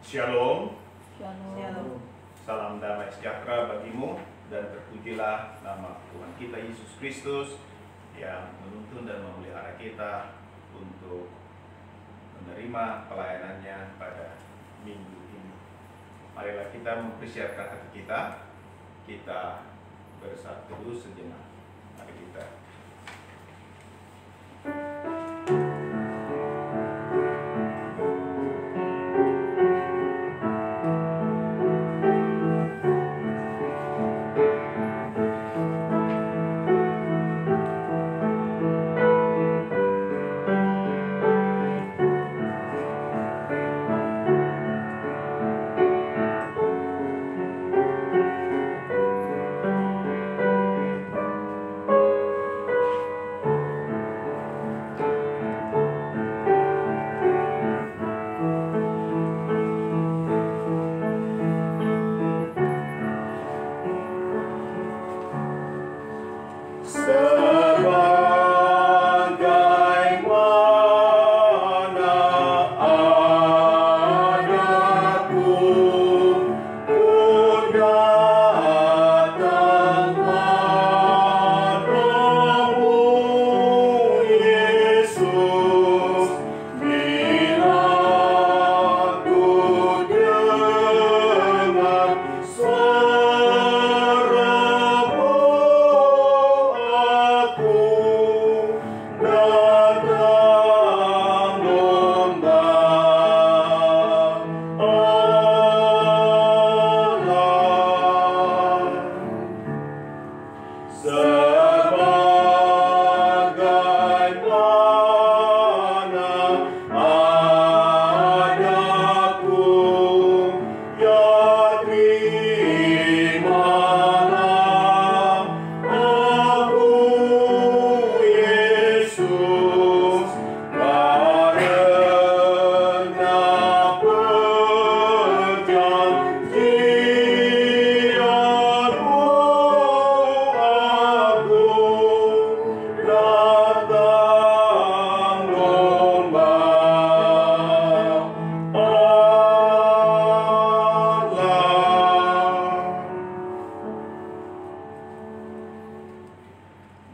Shalom. Shalom. Salam damai sejahtera bagimu dan terpujilah nama Tuhan kita Yesus Kristus yang menuntun dan memelihara kita untuk menerima pelayanannya pada minggu ini. Marilah kita mempersiapkan hati kita. Kita bersatu dulu sejenak. Mari kita.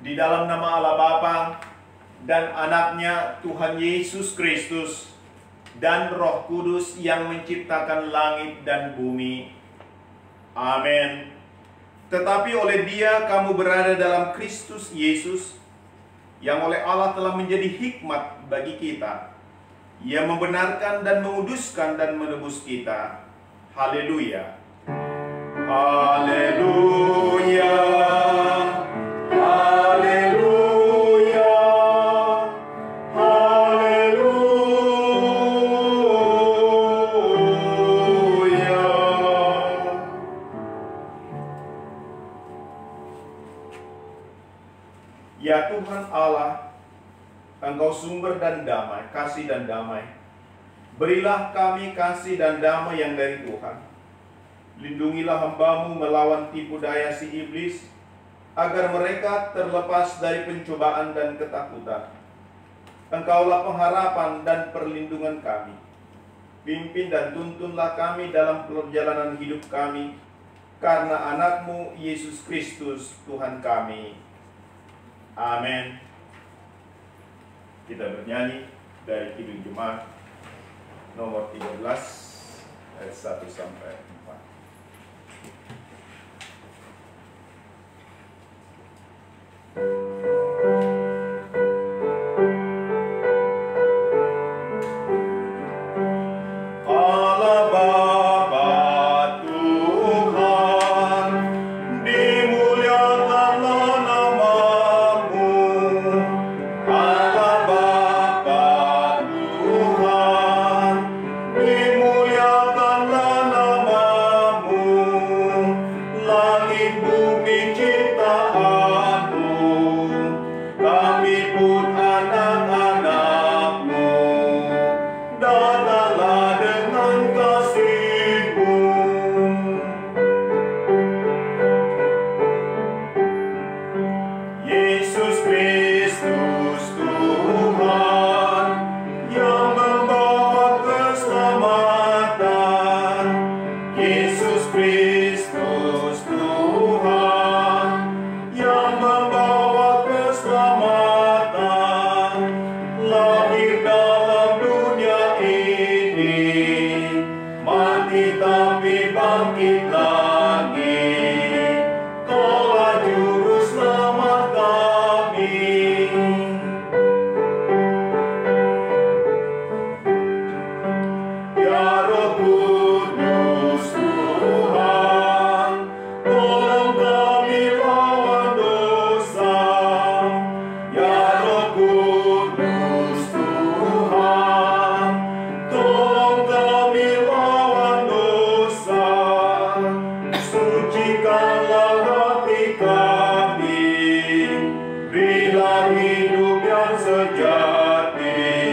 Di dalam nama Allah Bapa dan Anaknya Tuhan Yesus Kristus dan Roh Kudus yang menciptakan langit dan bumi. Amin. Tetapi oleh Dia kamu berada dalam Kristus Yesus, yang oleh Allah telah menjadi hikmat bagi kita. Ia membenarkan dan menguduskan dan menebus kita. Haleluya. Haleluya. Ya Tuhan Allah, Engkau sumber dan damai, kasih dan damai. Berilah kami kasih dan damai yang dari Tuhan. Lindungilah hamba-Mu melawan tipu daya si iblis, agar mereka terlepas dari pencobaan dan ketakutan. Engkaulah pengharapan dan perlindungan kami. Pimpin dan tuntunlah kami dalam perjalanan hidup kami, karena Anak-Mu Yesus Kristus Tuhan kami. Amin. Kita bernyanyi dari Kidung Jemaat nomor 13 ayat 1 sampai 4. Dimuliakanlah nama ini, mati tapi bangkit lagi. Kaulah juru selamat kami. Ya Roh Kudus Tuhan, tolong kami lawan dosa. Ya Roh Kudus Tuhan, tolong kami lawan dosa. Sucikanlah hati kami, berilah hidup yang sejati.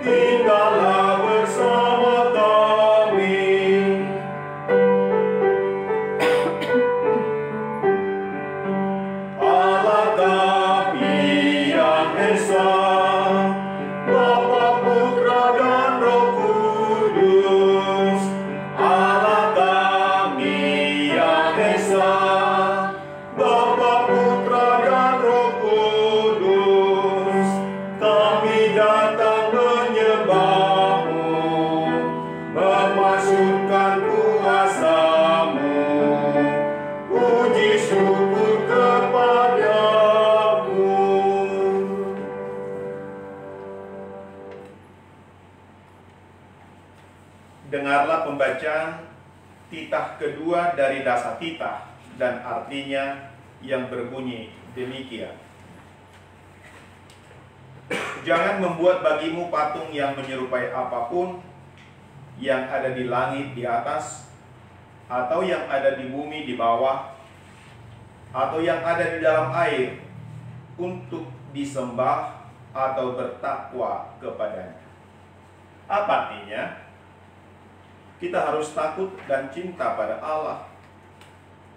Tinggallah bersama kami. Allah kami yang Esa, Bapa, Putra, dan Roh Kudus. Allah kami yang Esa, Bapa, Putra, dan Roh Kudus. Kami datang menyembah-Mu, memasukkan kuasa-Mu, puji syukur kepada-Mu. Dengarlah pembacaan titah kedua dari dasar titah, dan artinya yang berbunyi demikian. Jangan membuat bagimu patung yang menyerupai apapun yang ada di langit di atas, atau yang ada di bumi di bawah, atau yang ada di dalam air, untuk disembah atau bertakwa kepadanya. Apa artinya? Kita harus takut dan cinta pada Allah.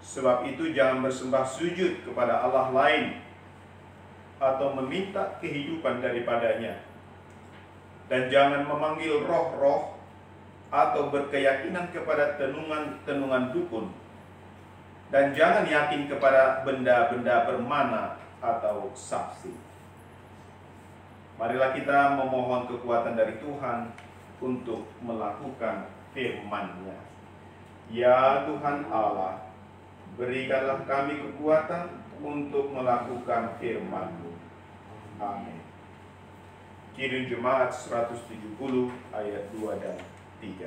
Sebab itu jangan bersembah sujud kepada Allah lain, atau meminta kehidupan daripadanya. Dan jangan memanggil roh-roh atau berkeyakinan kepada tenungan dukun. Dan jangan yakin kepada benda-benda bermana atau saksi. Marilah kita memohon kekuatan dari Tuhan untuk melakukan firman-Nya. Ya Tuhan Allah, berikanlah kami kekuatan untuk melakukan firman-Mu. Amin. Kirim Jemaat 170 ayat 2 dan 3.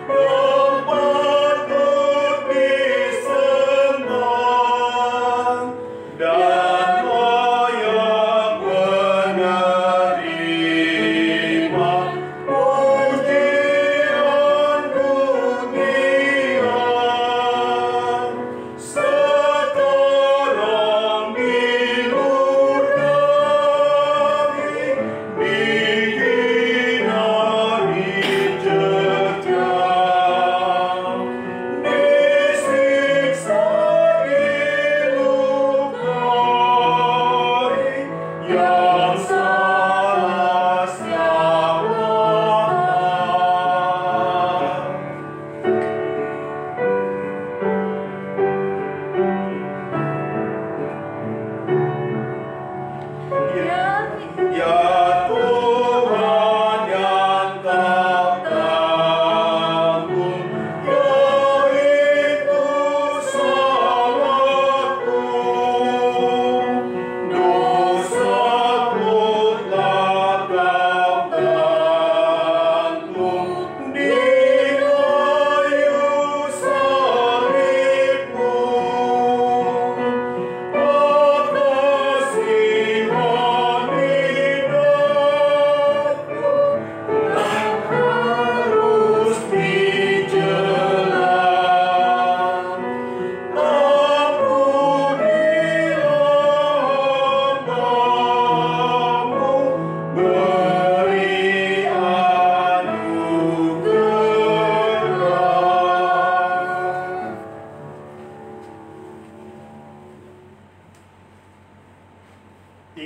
Tempat kudus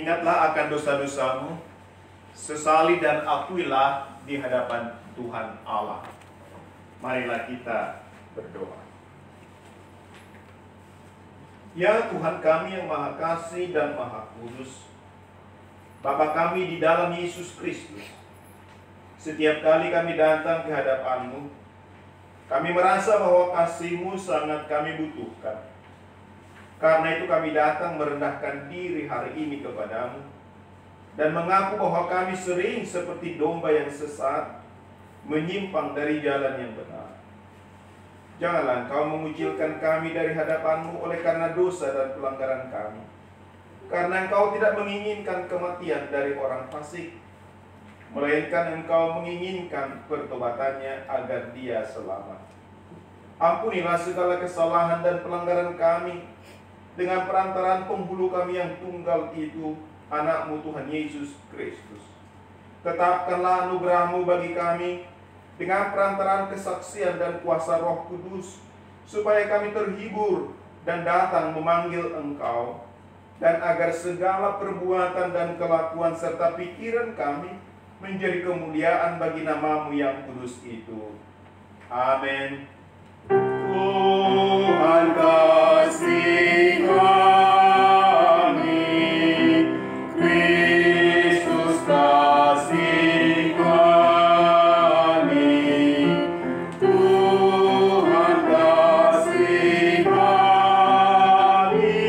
Ingatlah akan dosa-dosamu, sesali dan akuilah di hadapan Tuhan Allah. Marilah kita berdoa. Ya Tuhan kami yang Maha Kasih dan Maha Kudus, Bapa kami di dalam Yesus Kristus, setiap kali kami datang ke hadapan-Mu, kami merasa bahwa kasih-Mu sangat kami butuhkan. Karena itu kami datang merendahkan diri hari ini kepadamu, dan mengaku bahwa kami sering seperti domba yang sesat, menyimpang dari jalan yang benar. Janganlah Engkau mengucilkan kami dari hadapan-Mu oleh karena dosa dan pelanggaran kami. Karena Engkau tidak menginginkan kematian dari orang fasik, melainkan Engkau menginginkan pertobatannya agar dia selamat. Ampunilah segala kesalahan dan pelanggaran kami dengan perantaraan penghulu kami yang tunggal itu, Anak-Mu Tuhan Yesus Kristus. Tetapkanlah anugerah-Mu bagi kami dengan perantaraan kesaksian dan kuasa Roh Kudus, supaya kami terhibur dan datang memanggil Engkau, dan agar segala perbuatan dan kelakuan serta pikiran kami menjadi kemuliaan bagi nama-Mu yang kudus itu. Amin. Tuhan kasih kami, Kristus kasih kami, Tuhan kasih kami.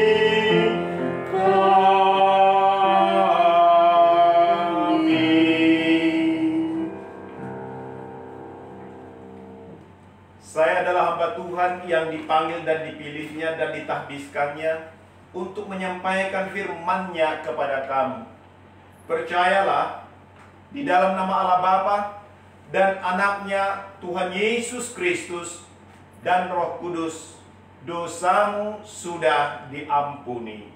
Saya adalah hamba Tuhan yang dipanggil dan dipilihnya dan ditahbiskannya untuk menyampaikan firman-Nya kepada kamu. Percayalah, di dalam nama Allah Bapa dan Anak-Nya Tuhan Yesus Kristus dan Roh Kudus, dosamu sudah diampuni.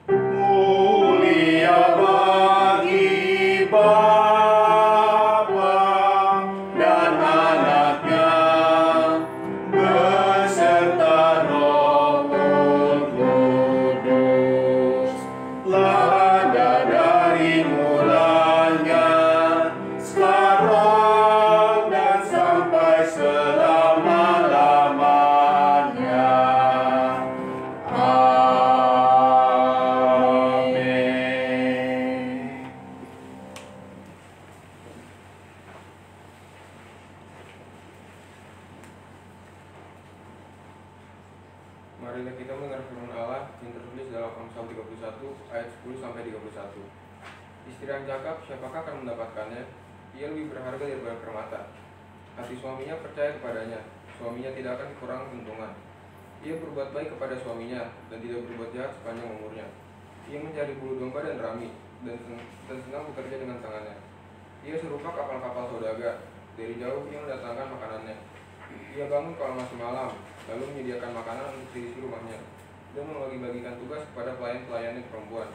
Mulia bagi Bapa dan Anak-Nya beserta Roh Kudus, lada dari mulanya, sekarang dan sampai selama-lamanya. Amin. Marilah kita mendengar firman Allah yang tertulis dalam Amsal 31 ayat 10 sampai 31. Istri yang cakap, siapakah akan mendapatkannya? Ia lebih berharga daripada permata. Hati suaminya percaya kepadanya, suaminya tidak akan kekurangan keuntungan. Ia berbuat baik kepada suaminya dan tidak berbuat jahat sepanjang umurnya. Ia mencari bulu domba dan rami dan senang bekerja dengan tangannya. Ia serupa kapal-kapal saudagar, dari jauh ia mendatangkan makanannya. Ia bangun kalau masih malam, lalu menyediakan makanan untuk seisi rumahnya, dan membagi-bagikan tugas kepada pelayan-pelayannya perempuan.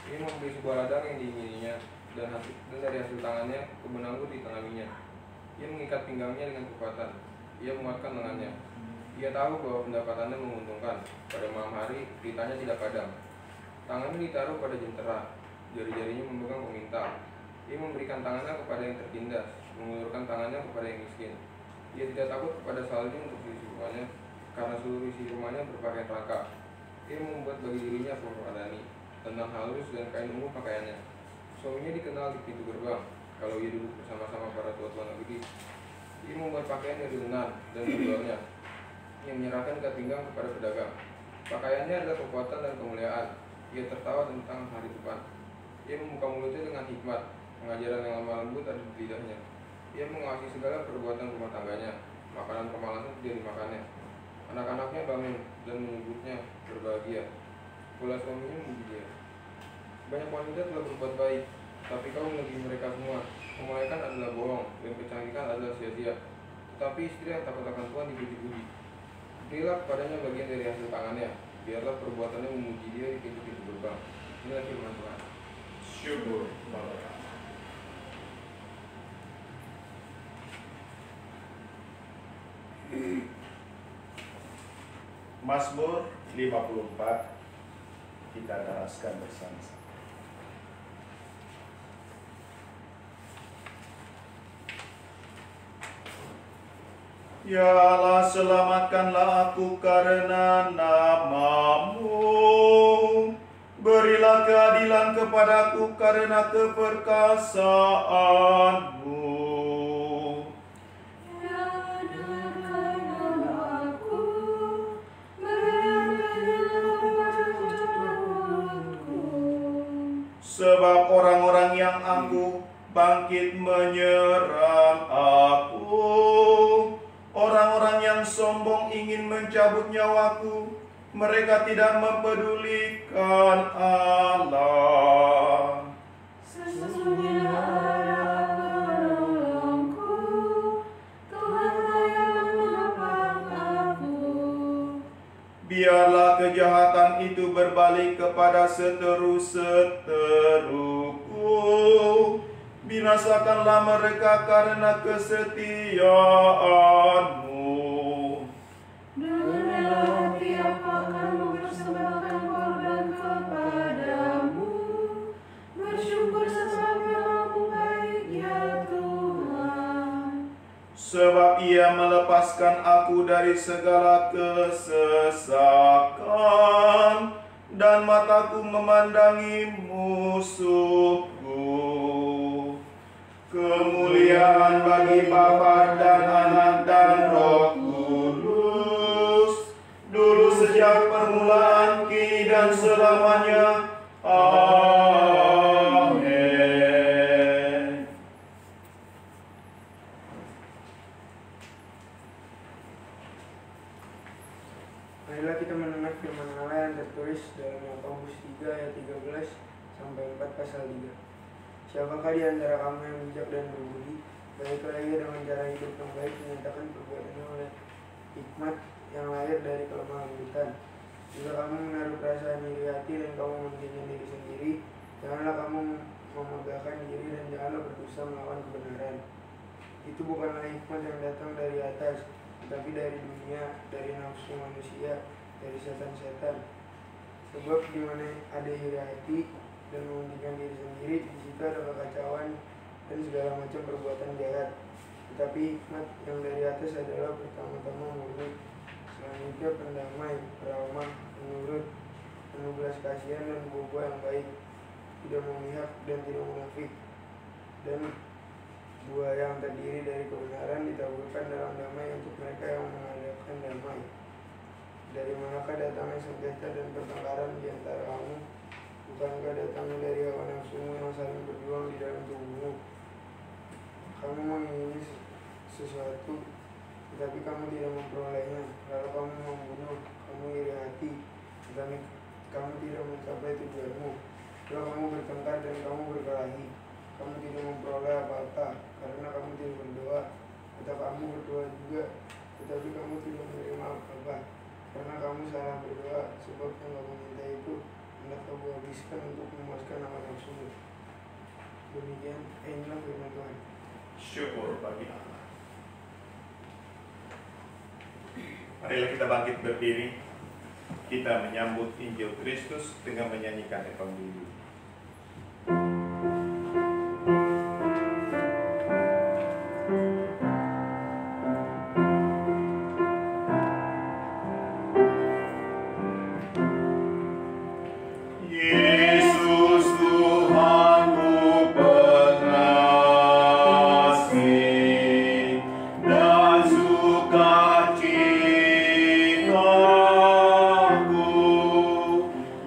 Ia membeli sebuah ladang yang diingininya, dan dari hasil tangannya kebenanggur ditanaminya. Ia mengikat pinggangnya dengan kekuatan, ia menguatkan lengannya. Ia tahu bahwa pendapatannya menguntungkan, pada malam hari beritanya tidak padam. Tangannya ditaruh pada jentera, jari-jarinya memegang pemintal. Ia memberikan tangannya kepada yang tertindas, mengulurkan tangannya kepada yang miskin. Ia tidak takut kepada salju untuk isi rumahnya, karena seluruh isi rumahnya berpakaian rangka. Ia membuat bagi dirinya permadani, tentang halus dan kain ungu pakaiannya. Suaminya dikenal di pintu gerbang, kalau ia duduk bersama-sama para tua-tua negeri. Ia membuat pakaian dari lenan dan menjualnya, yang menyerahkan ikat pinggang kepada pedagang. Pakaiannya adalah kekuatan dan kemuliaan. Ia tertawa tentang hari depan. Ia membuka mulutnya dengan hikmat, pengajaran yang lemah lembut ada di lidahnya. Ia mengawasi segala perbuatan rumah tangganya, makanan kemalasan tidak dimakannya. Anak-anaknya bangun dan menyebutnya berbahagia. Pula suaminya memuji dia. Banyak wanita telah berbuat baik, tapi kau melebihi mereka semua. Kemuliaan adalah bohong, dan kecantikan adalah sia-sia. Tetapi istri yang takut akan Tuhan dipuji-puji. Berilah kepadanya bagian dari hasil tangannya, biarlah perbuatannya memuji dia di pintu-pintu gerbang. Inilah firman Tuhan. Syukur Bapa. Mazmur 54 kita daraskan bersama-sama. Ya Allah, selamatkanlah aku karena nama-Mu. Berilah keadilan kepadaku karena keperkasaan-Mu. Sebab orang-orang yang angkuh bangkit menyerang aku. Orang-orang yang sombong ingin mencabut nyawaku. Mereka tidak mempedulikan Allah. Sesungguhnya Allah menolongku, Tuhanlah yang menopang aku. Biarlah kejahatan itu berbalik kepada seteru-seteruku. Binasakanlah mereka karena kesetiaan-Mu. Dengan hati aku akan mempersembahkan korban kepadamu. Bersyukur sebab namamu baik ya Tuhan. Sebab Ia melepaskan aku dari segala kesesakan, dan mataku memandangi musuhku. Kemuliaan bagi Bapa dan Anak dan Roh Kudus, dulu sejak permulaan, kini dan selamanya. Amin. Marilah kita mendengar firman Allah yang tertulis dalam Yakobus 3 ayat 13 sampai 4 pasal 3. Siapakah di antara kamu yang bijak dan berbudi? Baiklah ia dengan cara hidup yang baik menyatakan perbuatannya oleh hikmat yang lahir dari kelemah lembutan. Jika kamu menaruh perasaan iri hati dan kamu mementingkan diri sendiri, janganlah kamu memegahkan diri dan janganlah berdosa melawan kebenaran. Itu bukanlah hikmat yang datang dari atas, tetapi dari dunia, dari nafsu manusia, dari setan-setan. Sebab di mana ada iri hati dan mementingkan diri sendiri, di situ ada kekacauan dan segala macam perbuatan jahat. Tetapi hikmat yang dari atas adalah pertama-tama murni, selanjutnya pendamai, peramah, penurut, penuh belas kasihan dan buah yang baik, tidak memihak dan tidak munafik, dan buah yang terdiri dari kebenaran ditaburkan dalam damai untuk mereka yang mengadakan damai. Dari manakah datangnya sengketa dan pertengkaran di antara kamu? Bukankah datangnya dari hawa nafsumu yang saling berjuang di dalam tubuhmu? Kamu mengingini sesuatu, tetapi kamu tidak memperolehnya. Lalu kamu membunuh, kamu iri hati, tetapi kamu tidak mencapai tujuanmu. Lalu kamu bertengkar dan kamu berkelahi. Kamu tidak memperoleh apa-apa, karena kamu tidak berdoa. Atau kamu berdoa juga, tetapi kamu tidak menerima apa-apa, karena kamu salah berdoa. Sebab yang kamu minta itu hendak kamu habiskan untuk memuaskan hawa nafsumu. Demikian, inilah firman Tuhan. Syukur bagi Allah. Marilah kita bangkit berdiri. Kita menyambut Injil Kristus dengan menyanyikan Evangelium.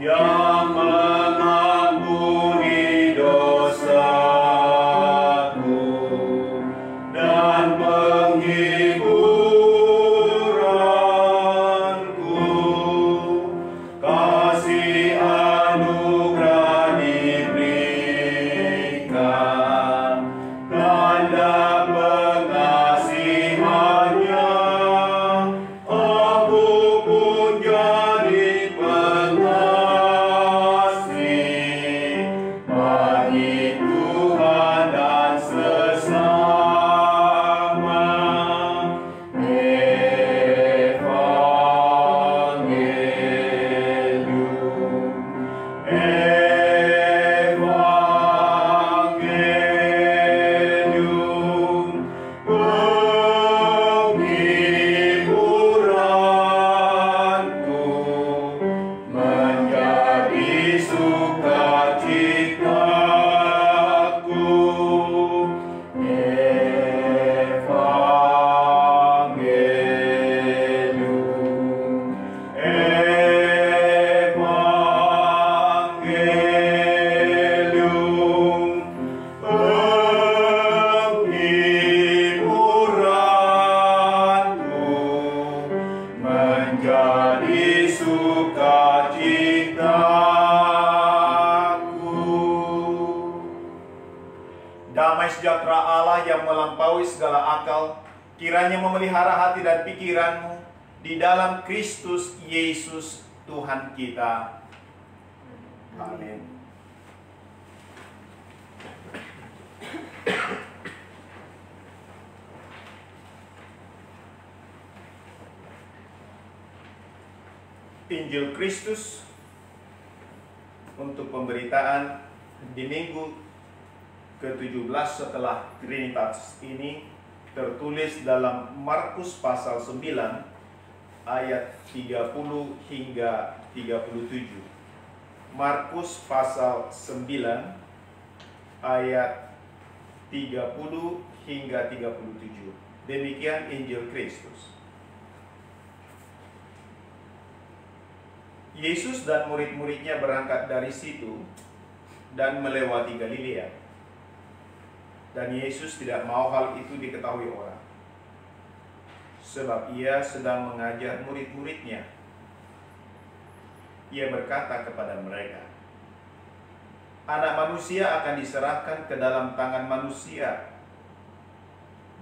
Yang menjadi sukacitaku. Damai sejahtera Allah yang melampaui segala akal, kiranya memelihara hati dan pikiranmu di dalam Kristus Yesus Tuhan kita. Amin. Injil Kristus untuk pemberitaan di minggu ke-17 setelah Trinitas ini tertulis dalam Markus pasal 9 ayat 30 hingga 37. Markus pasal 9 ayat 30 hingga 37. Demikian Injil Kristus. Yesus dan murid-muridnya berangkat dari situ dan melewati Galilea. Dan Yesus tidak mau hal itu diketahui orang, sebab ia sedang mengajar murid-muridnya. Ia berkata kepada mereka, Anak manusia akan diserahkan ke dalam tangan manusia,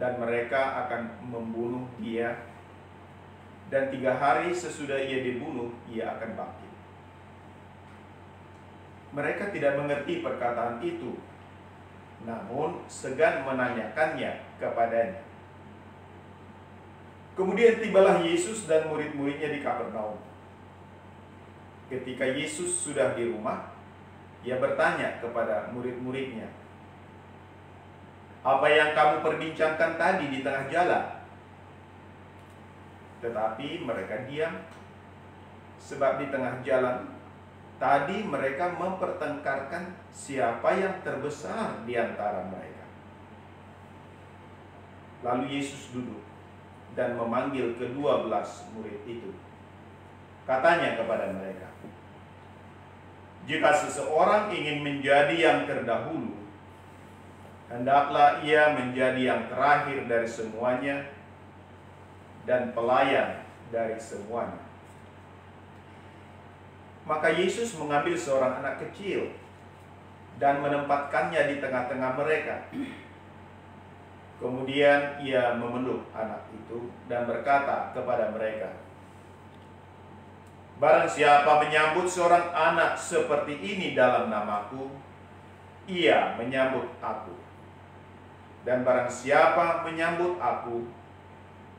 dan mereka akan membunuh dia, dan 3 hari sesudah ia dibunuh, ia akan bangkit. Mereka tidak mengerti perkataan itu, namun segan menanyakannya kepadanya. Kemudian tibalah Yesus dan murid-muridnya di Kapernaum. Ketika Yesus sudah di rumah, ia bertanya kepada murid-muridnya, "Apa yang kamu perbincangkan tadi di tengah jalan?" Tetapi mereka diam, sebab di tengah jalan tadi mereka mempertengkarkan siapa yang terbesar di antara mereka. Lalu Yesus duduk dan memanggil ke-12 murid itu. Katanya kepada mereka, "Jika seseorang ingin menjadi yang terdahulu, hendaklah ia menjadi yang terakhir dari semuanya dan pelayan dari semuanya." Maka Yesus mengambil seorang anak kecil dan menempatkannya di tengah-tengah mereka. Kemudian ia memeluk anak itu dan berkata kepada mereka, "Barang siapa menyambut seorang anak seperti ini dalam namaku, ia menyambut aku. Dan barang siapa menyambut aku,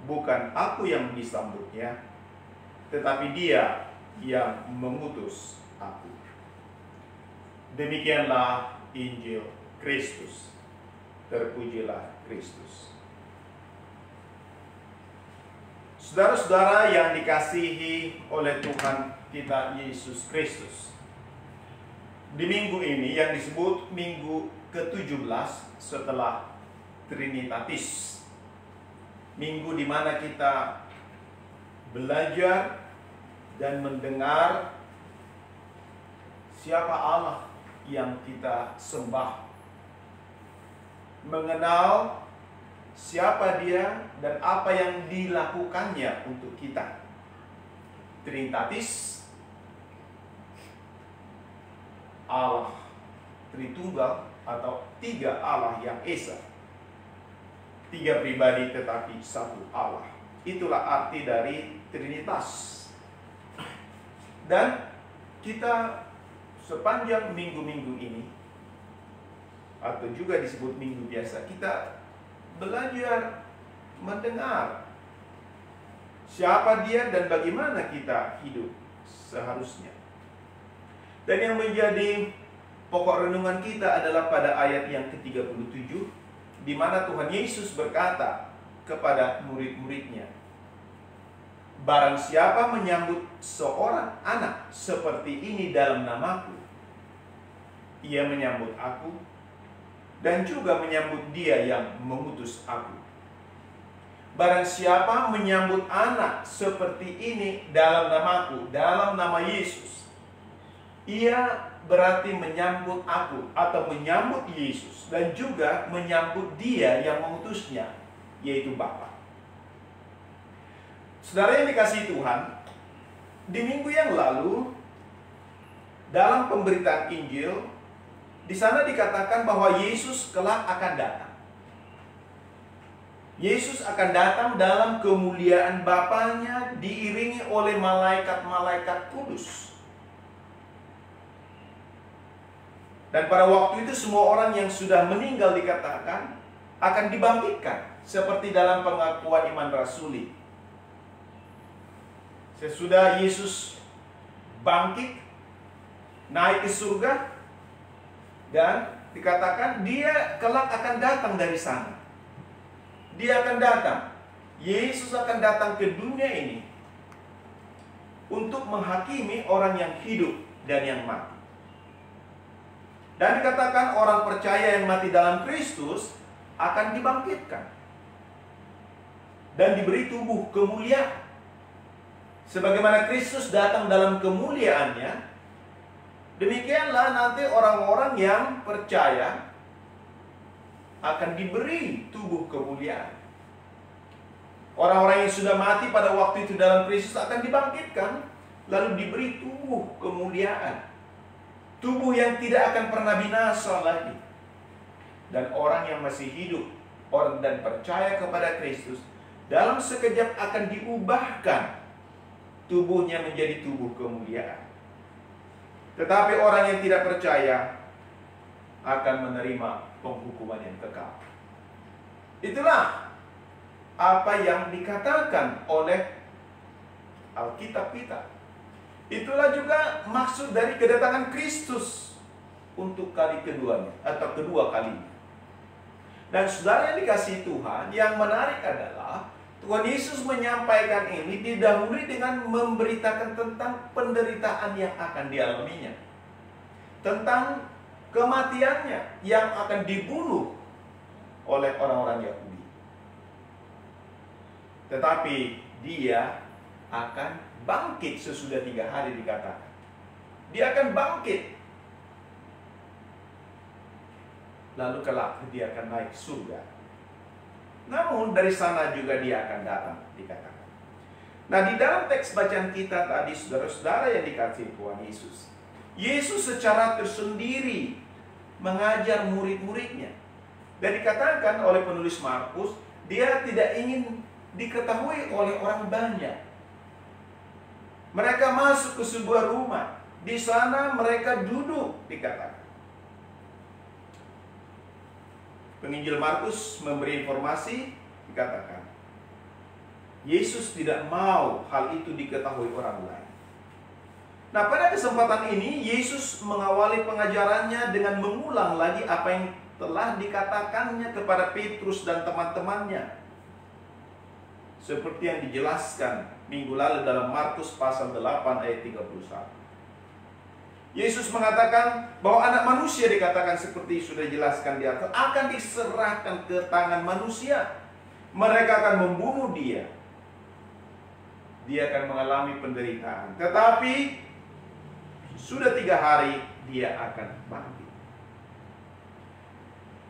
bukan aku yang disambutnya, tetapi dia yang mengutus aku." Demikianlah Injil Kristus. Terpujilah Kristus. Saudara-saudara yang dikasihi oleh Tuhan kita Yesus Kristus, di minggu ini yang disebut minggu ke-17 setelah Trinitatis, minggu di mana kita belajar dan mendengar siapa Allah yang kita sembah, mengenal siapa Dia dan apa yang dilakukannya untuk kita. Trinitatis, Allah Tritunggal atau 3 Allah yang esa, 3 pribadi tetapi 1 Allah. Itulah arti dari Trinitas. Dan kita sepanjang minggu-minggu ini, atau juga disebut minggu biasa, kita belajar mendengar siapa Dia dan bagaimana kita hidup seharusnya. Dan yang menjadi pokok renungan kita adalah pada ayat yang ke-37, di mana Tuhan Yesus berkata kepada murid-muridnya, "Barang siapa menyambut seorang anak seperti ini dalam namaku, ia menyambut aku, dan juga menyambut dia yang mengutus aku. Barang siapa menyambut anak seperti ini dalam namaku," dalam nama Yesus, ia berarti menyambut aku atau menyambut Yesus, dan juga menyambut dia yang mengutusnya, yaitu Bapa. Saudara yang dikasihi Tuhan, di minggu yang lalu dalam pemberitaan Injil, di sana dikatakan bahwa Yesus kelak akan datang. Yesus akan datang dalam kemuliaan Bapanya, diiringi oleh malaikat-malaikat kudus. Dan pada waktu itu semua orang yang sudah meninggal dikatakan akan dibangkitkan, seperti dalam pengakuan iman rasuli. Sesudah Yesus bangkit, naik ke surga, dan dikatakan dia kelak akan datang dari sana. Dia akan datang. Yesus akan datang ke dunia ini untuk menghakimi orang yang hidup dan yang mati. Dan dikatakan orang percaya yang mati dalam Kristus akan dibangkitkan dan diberi tubuh kemuliaan. Sebagaimana Kristus datang dalam kemuliaannya, demikianlah nanti orang-orang yang percaya akan diberi tubuh kemuliaan. Orang-orang yang sudah mati pada waktu itu dalam Kristus akan dibangkitkan, lalu diberi tubuh kemuliaan. Tubuh yang tidak akan pernah binasa lagi. Dan orang yang masih hidup, orang dan percaya kepada Kristus, dalam sekejap akan diubahkan tubuhnya menjadi tubuh kemuliaan. Tetapi orang yang tidak percaya akan menerima penghukuman yang kekal. Itulah apa yang dikatakan oleh Alkitab kita. Itulah juga maksud dari kedatangan Kristus untuk kali keduanya atau kedua kalinya. Dan saudara yang dikasihi Tuhan, yang menarik adalah Tuhan Yesus menyampaikan ini didahului dengan memberitakan tentang penderitaan yang akan dialaminya, tentang kematiannya yang akan dibunuh oleh orang-orang Yahudi. Tetapi dia akan bangkit sesudah 3 hari dikatakan. Dia akan bangkit. Lalu kelak dia akan naik surga. Namun dari sana juga dia akan datang, dikatakan. Nah, di dalam teks bacaan kita tadi, saudara-saudara yang dikasihi Tuhan Yesus, Yesus secara tersendiri mengajar murid-muridnya. Dan dikatakan oleh penulis Markus, dia tidak ingin diketahui oleh orang banyak. Mereka masuk ke sebuah rumah. Di sana mereka duduk, dikatakan. Penginjil Markus memberi informasi, dikatakan Yesus tidak mau hal itu diketahui orang lain. Nah, pada kesempatan ini Yesus mengawali pengajarannya dengan mengulang lagi apa yang telah dikatakannya kepada Petrus dan teman-temannya, seperti yang dijelaskan minggu lalu dalam Markus pasal 8 ayat 31. Yesus mengatakan bahwa anak manusia, dikatakan seperti sudah dijelaskan di atas, akan diserahkan ke tangan manusia. Mereka akan membunuh dia. Dia akan mengalami penderitaan. Tetapi sudah 3 hari dia akan bangkit.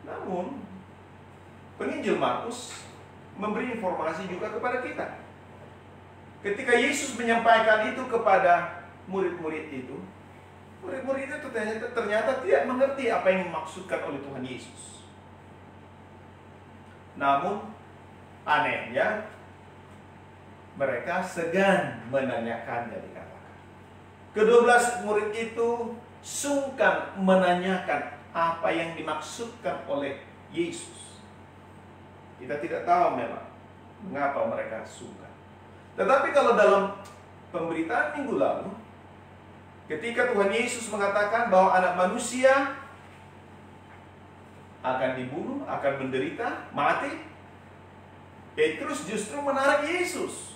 Namun penginjil Markus memberi informasi juga kepada kita. Ketika Yesus menyampaikan itu kepada murid-murid itu, murid-murid itu ternyata tidak mengerti apa yang dimaksudkan oleh Tuhan Yesus. Namun anehnya mereka segan menanyakannya, dikatakan. Ke-12 murid itu sungkan menanyakan apa yang dimaksudkan oleh Yesus. Kita tidak tahu memang mengapa mereka sungkan. Tetapi kalau dalam pemberitaan minggu lalu, ketika Tuhan Yesus mengatakan bahwa anak manusia akan dibunuh, akan menderita, mati, Petrus justru menarik Yesus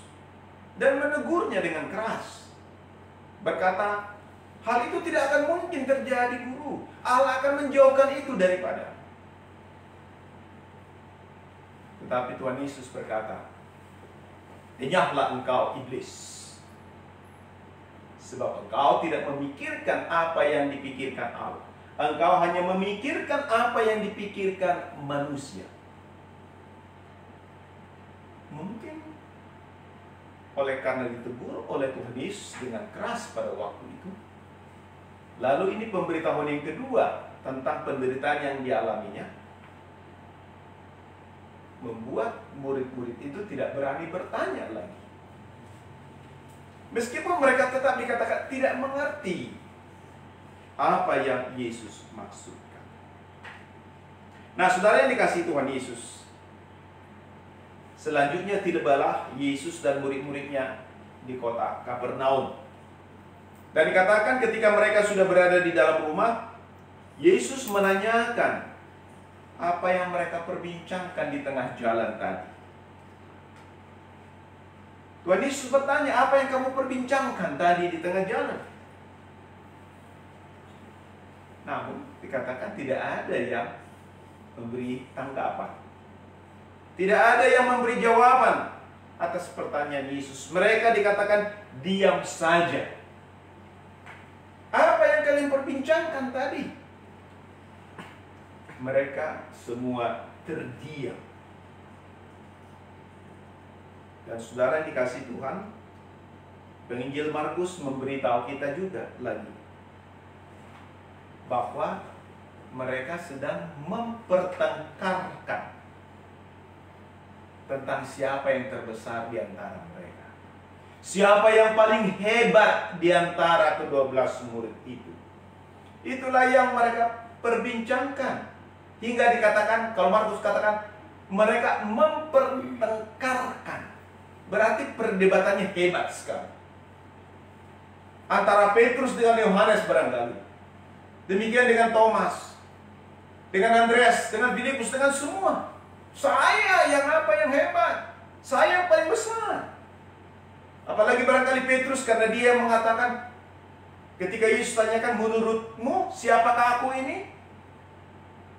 dan menegurnya dengan keras. Berkata, hal itu tidak akan mungkin terjadi, Guru. Allah akan menjauhkan itu daripada. Tetapi Tuhan Yesus berkata, "Enyahlah engkau iblis, sebab engkau tidak memikirkan apa yang dipikirkan Allah. Engkau hanya memikirkan apa yang dipikirkan manusia." Mungkin oleh karena ditegur oleh Tuhan Yesus dengan keras pada waktu itu. Lalu ini pemberitahuan yang kedua tentang penderitaan yang dialaminya, membuat murid-murid itu tidak berani bertanya lagi. Meskipun mereka tetap dikatakan tidak mengerti apa yang Yesus maksudkan. Nah, saudara yang dikasihi Tuhan Yesus, selanjutnya tibalah Yesus dan murid-muridnya di kota Kapernaum. Dan dikatakan ketika mereka sudah berada di dalam rumah, Yesus menanyakan apa yang mereka perbincangkan di tengah jalan tadi. Tuhan Yesus bertanya, apa yang kamu perbincangkan tadi di tengah jalan? Namun dikatakan tidak ada yang memberi tanggapan. Tidak ada yang memberi jawaban atas pertanyaan Yesus. Mereka dikatakan diam saja. Apa yang kalian perbincangkan tadi? Mereka semua terdiam. Dan saudara yang dikasihi Tuhan, penginjil Markus memberitahu kita juga lagi bahwa mereka sedang mempertengkarkan tentang siapa yang terbesar di antara mereka. Siapa yang paling hebat di antara ke-12 murid itu. Itulah yang mereka perbincangkan. Hingga dikatakan, kalau Markus katakan, mereka mempertengkarkan. Berarti perdebatannya hebat sekali. Antara Petrus dengan Yohanes barangkali. Demikian dengan Thomas, dengan Andreas, dengan Filipus, dengan semua. Saya yang apa yang hebat, saya yang paling besar. Apalagi barangkali Petrus, karena dia mengatakan ketika Yesus tanyakan, menurutmu siapakah aku ini?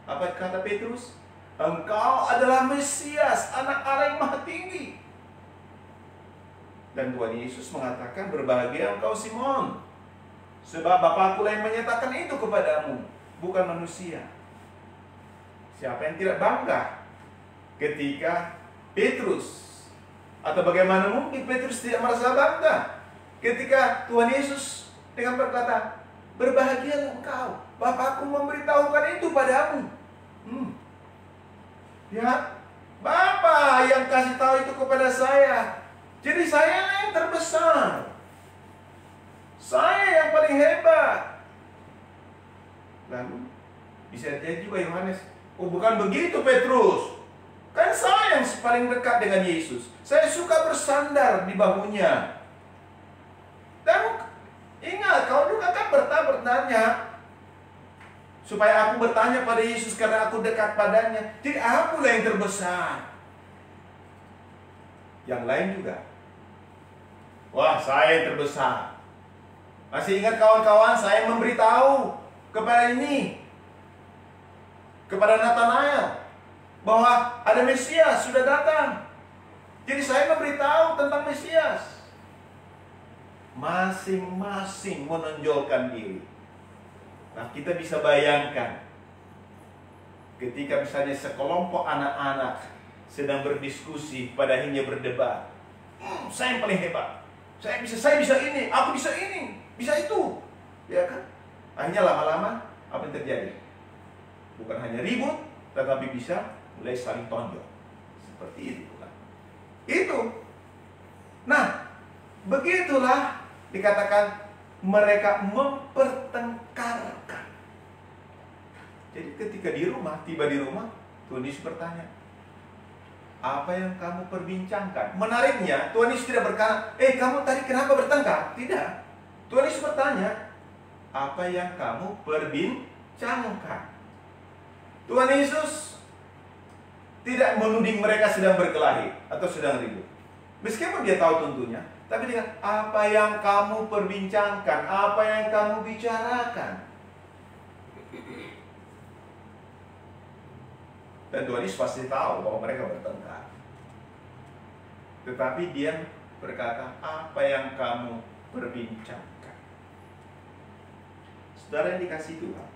Apa kata Petrus? Engkau adalah Mesias, anak Allah yang maha tinggi. Dan Tuhan Yesus mengatakan, berbahagia engkau Simon, sebab Bapa-Ku yang menyatakan itu kepadamu, bukan manusia. Siapa yang tidak bangga ketika Petrus, atau bagaimana mungkin Petrus tidak merasa bangga ketika Tuhan Yesus dengan berkata, berbahagialah engkau, Bapa-Ku memberitahukan itu padamu. Ya, Bapa yang kasih tahu itu kepada saya. Jadi saya yang terbesar, saya yang paling hebat. Lalu bisa jadi juga Yohanes, oh bukan begitu Petrus, kan saya yang paling dekat dengan Yesus, saya suka bersandar di bahunya. Dan ingat, kau juga kan bertanya, supaya aku bertanya pada Yesus karena aku dekat padanya. Jadi akulah yang terbesar. Yang lain juga, wah saya yang terbesar. Masih ingat kawan-kawan, saya memberitahu kepada Nathanael bahwa ada Mesias sudah datang. Jadi saya memberitahu tentang Mesias. Masing-masing menonjolkan diri. Nah, kita bisa bayangkan ketika misalnya sekelompok anak-anak sedang berdiskusi, pada akhirnya berdebat. Saya yang paling hebat. Saya bisa ini, aku bisa ini, bisa itu. Ya kan? Akhirnya lama-lama apa yang terjadi? Bukan hanya ribut, tetapi bisa mulai saling tonjok. Seperti itu kan. Itu. Nah, begitulah dikatakan mereka mempertengkarkan. Jadi ketika tiba di rumah, Tuhan Yesus bertanya, apa yang kamu perbincangkan? Menariknya, Tuhan Yesus tidak berkata, kamu tadi kenapa bertengkar? Tidak. Tuhan Yesus bertanya, apa yang kamu perbincangkan? Tuhan Yesus tidak menuding mereka sedang berkelahi atau sedang ribut. Meskipun dia tahu tentunya, tapi dengan apa yang kamu perbincangkan, apa yang kamu bicarakan. Dan Tuhan Yesus pasti tahu bahwa mereka bertengkar. Tetapi dia berkata, apa yang kamu perbincangkan. Saudara yang dikasihi Tuhan,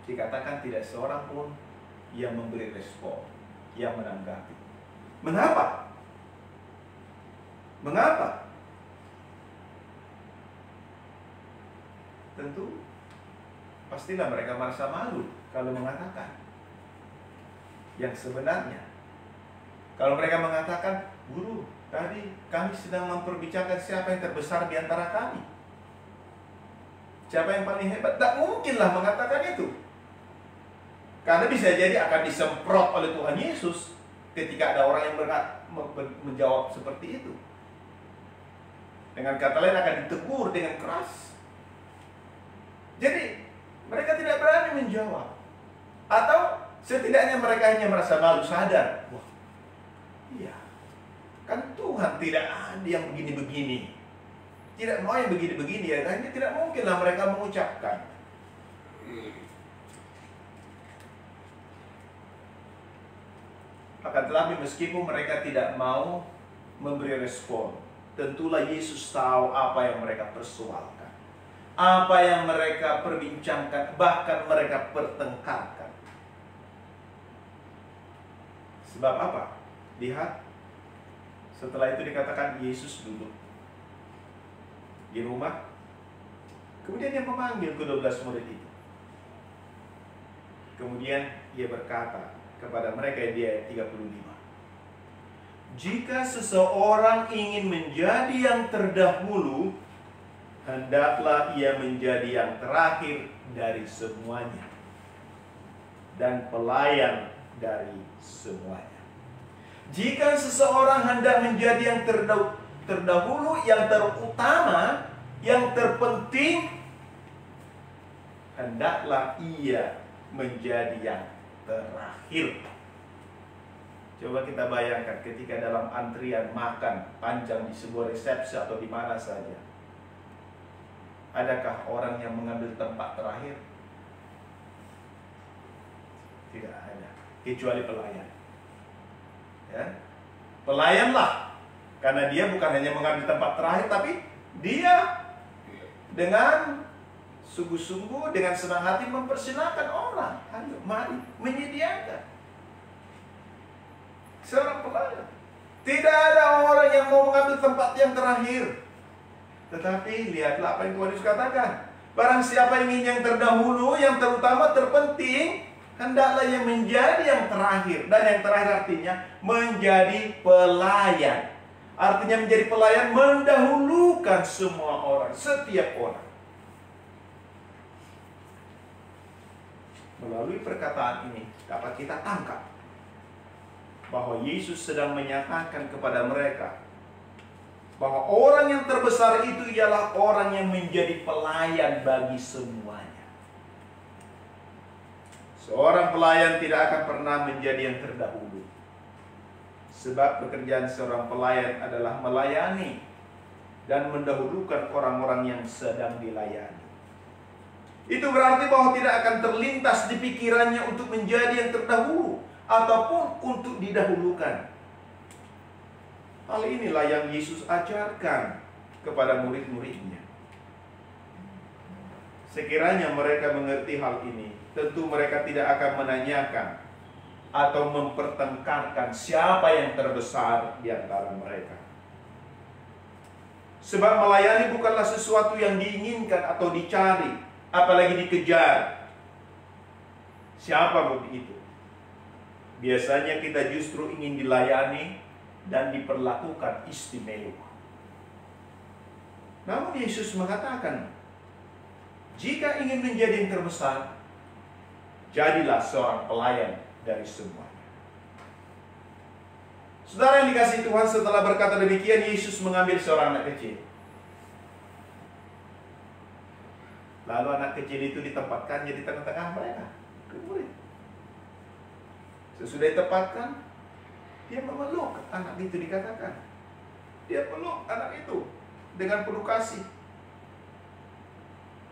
dikatakan tidak seorang pun yang memberi respon, yang menanggapi. Mengapa? Mengapa? Tentu pastilah mereka merasa malu kalau mengatakan yang sebenarnya. Kalau mereka mengatakan, "Guru, tadi kami sedang memperbicarakan siapa yang terbesar di antara kami, siapa yang paling hebat." Tak mungkinlah mengatakan itu, karena bisa jadi akan disemprot oleh Tuhan Yesus ketika ada orang yang menjawab seperti itu. Dengan kata lain akan ditegur dengan keras. Jadi mereka tidak berani menjawab, atau setidaknya mereka hanya merasa malu, sadar, wah, iya, kan Tuhan tidak ada yang begini-begini, tidak mau yang begini-begini, ya kan? Tidak mungkinlah mereka mengucapkan. Akan tetapi meskipun mereka tidak mau memberi respon, tentulah Yesus tahu apa yang mereka persoalkan, apa yang mereka perbincangkan, bahkan mereka pertengkarkan. Sebab apa? Lihat, setelah itu dikatakan Yesus duduk di rumah. Kemudian dia memanggil ke-12 murid itu. Kemudian ia berkata kepada mereka di ayat 35. Jika seseorang ingin menjadi yang terdahulu, hendaklah ia menjadi yang terakhir dari semuanya, dan pelayan dari semuanya. Jika seseorang hendak menjadi yang terdahulu, yang terutama, yang terpenting, hendaklah ia menjadi yang terakhir. Coba kita bayangkan ketika dalam antrian makan panjang di sebuah resepsi atau di mana saja, adakah orang yang mengambil tempat terakhir? Tidak ada, kecuali pelayan. Ya, pelayanlah, karena dia bukan hanya mengambil tempat terakhir, tapi dia dengan sungguh-sungguh, dengan senang hati mempersilahkan orang, ayo mari, menyediakan. Seorang pelayan. Tidak ada orang yang mau mengambil tempat yang terakhir. Tetapi lihatlah apa yang Tuhan Yesus katakan. Barang siapa ingin yang terdahulu, yang terutama, terpenting, hendaklah yang menjadi yang terakhir. Dan yang terakhir artinya menjadi pelayan. Artinya menjadi pelayan, mendahulukan semua orang, setiap orang. Melalui perkataan ini dapat kita tangkap bahwa Yesus sedang menyatakan kepada mereka bahwa orang yang terbesar itu ialah orang yang menjadi pelayan bagi semuanya. Seorang pelayan tidak akan pernah menjadi yang terdahulu, sebab pekerjaan seorang pelayan adalah melayani dan mendahulukan orang-orang yang sedang dilayani. Itu berarti bahwa tidak akan terlintas di pikirannya untuk menjadi yang terdahulu ataupun untuk didahulukan. Hal inilah yang Yesus ajarkan kepada murid-muridnya. Sekiranya mereka mengerti hal ini, tentu mereka tidak akan menanyakan atau mempertengkarkan siapa yang terbesar di antara mereka. Sebab melayani bukanlah sesuatu yang diinginkan atau dicari, apalagi dikejar. Siapa begitu? Biasanya kita justru ingin dilayani dan diperlakukan istimewa. Namun Yesus mengatakan, jika ingin menjadi yang terbesar, jadilah seorang pelayan dari semuanya. Saudara yang dikasihi Tuhan, setelah berkata demikian, Yesus mengambil seorang anak kecil. Lalu anak kecil itu ditempatkannya di tengah-tengah mereka, murid. Sesudah ditempatkan, dia memeluk anak itu, dikatakan. Dia peluk anak itu dengan penuh kasih.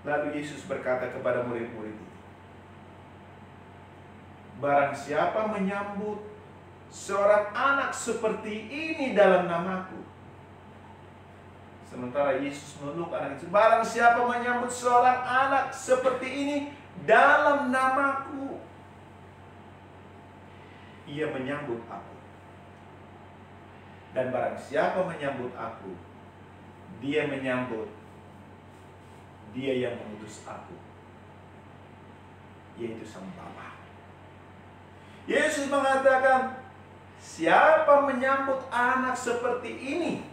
Lalu Yesus berkata kepada murid-murid itu, barang siapa menyambut seorang anak seperti ini dalam namaku. Sementara Yesus meluk anak itu, barang siapa menyambut seorang anak seperti ini dalam namaku, ia menyambut aku. Dan barang siapa menyambut aku, dia menyambut dia yang mengutus aku, yaitu Sang Bapa. Yesus mengatakan, siapa menyambut anak seperti ini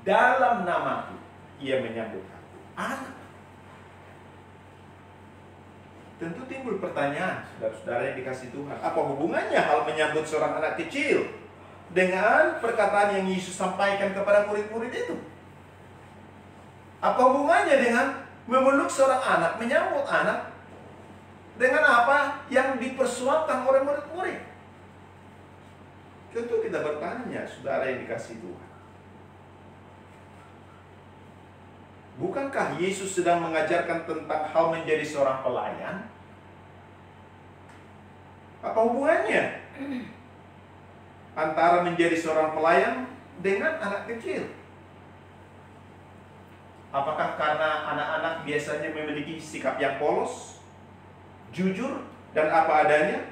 dalam namaku, ia menyambut aku. Anak. Tentu timbul pertanyaan, saudara-saudara yang dikasihi Tuhan, apa hubungannya hal menyambut seorang anak kecil dengan perkataan yang Yesus sampaikan kepada murid-murid itu? Apa hubungannya dengan memeluk seorang anak, menyambut anak, dengan apa yang dipersuapkan oleh murid-murid? Tentu kita bertanya, saudara yang dikasihi Tuhan, bukankah Yesus sedang mengajarkan tentang hal menjadi seorang pelayan? Apa hubungannya antara menjadi seorang pelayan dengan anak kecil? Apakah karena anak-anak biasanya memiliki sikap yang polos, jujur, dan apa adanya,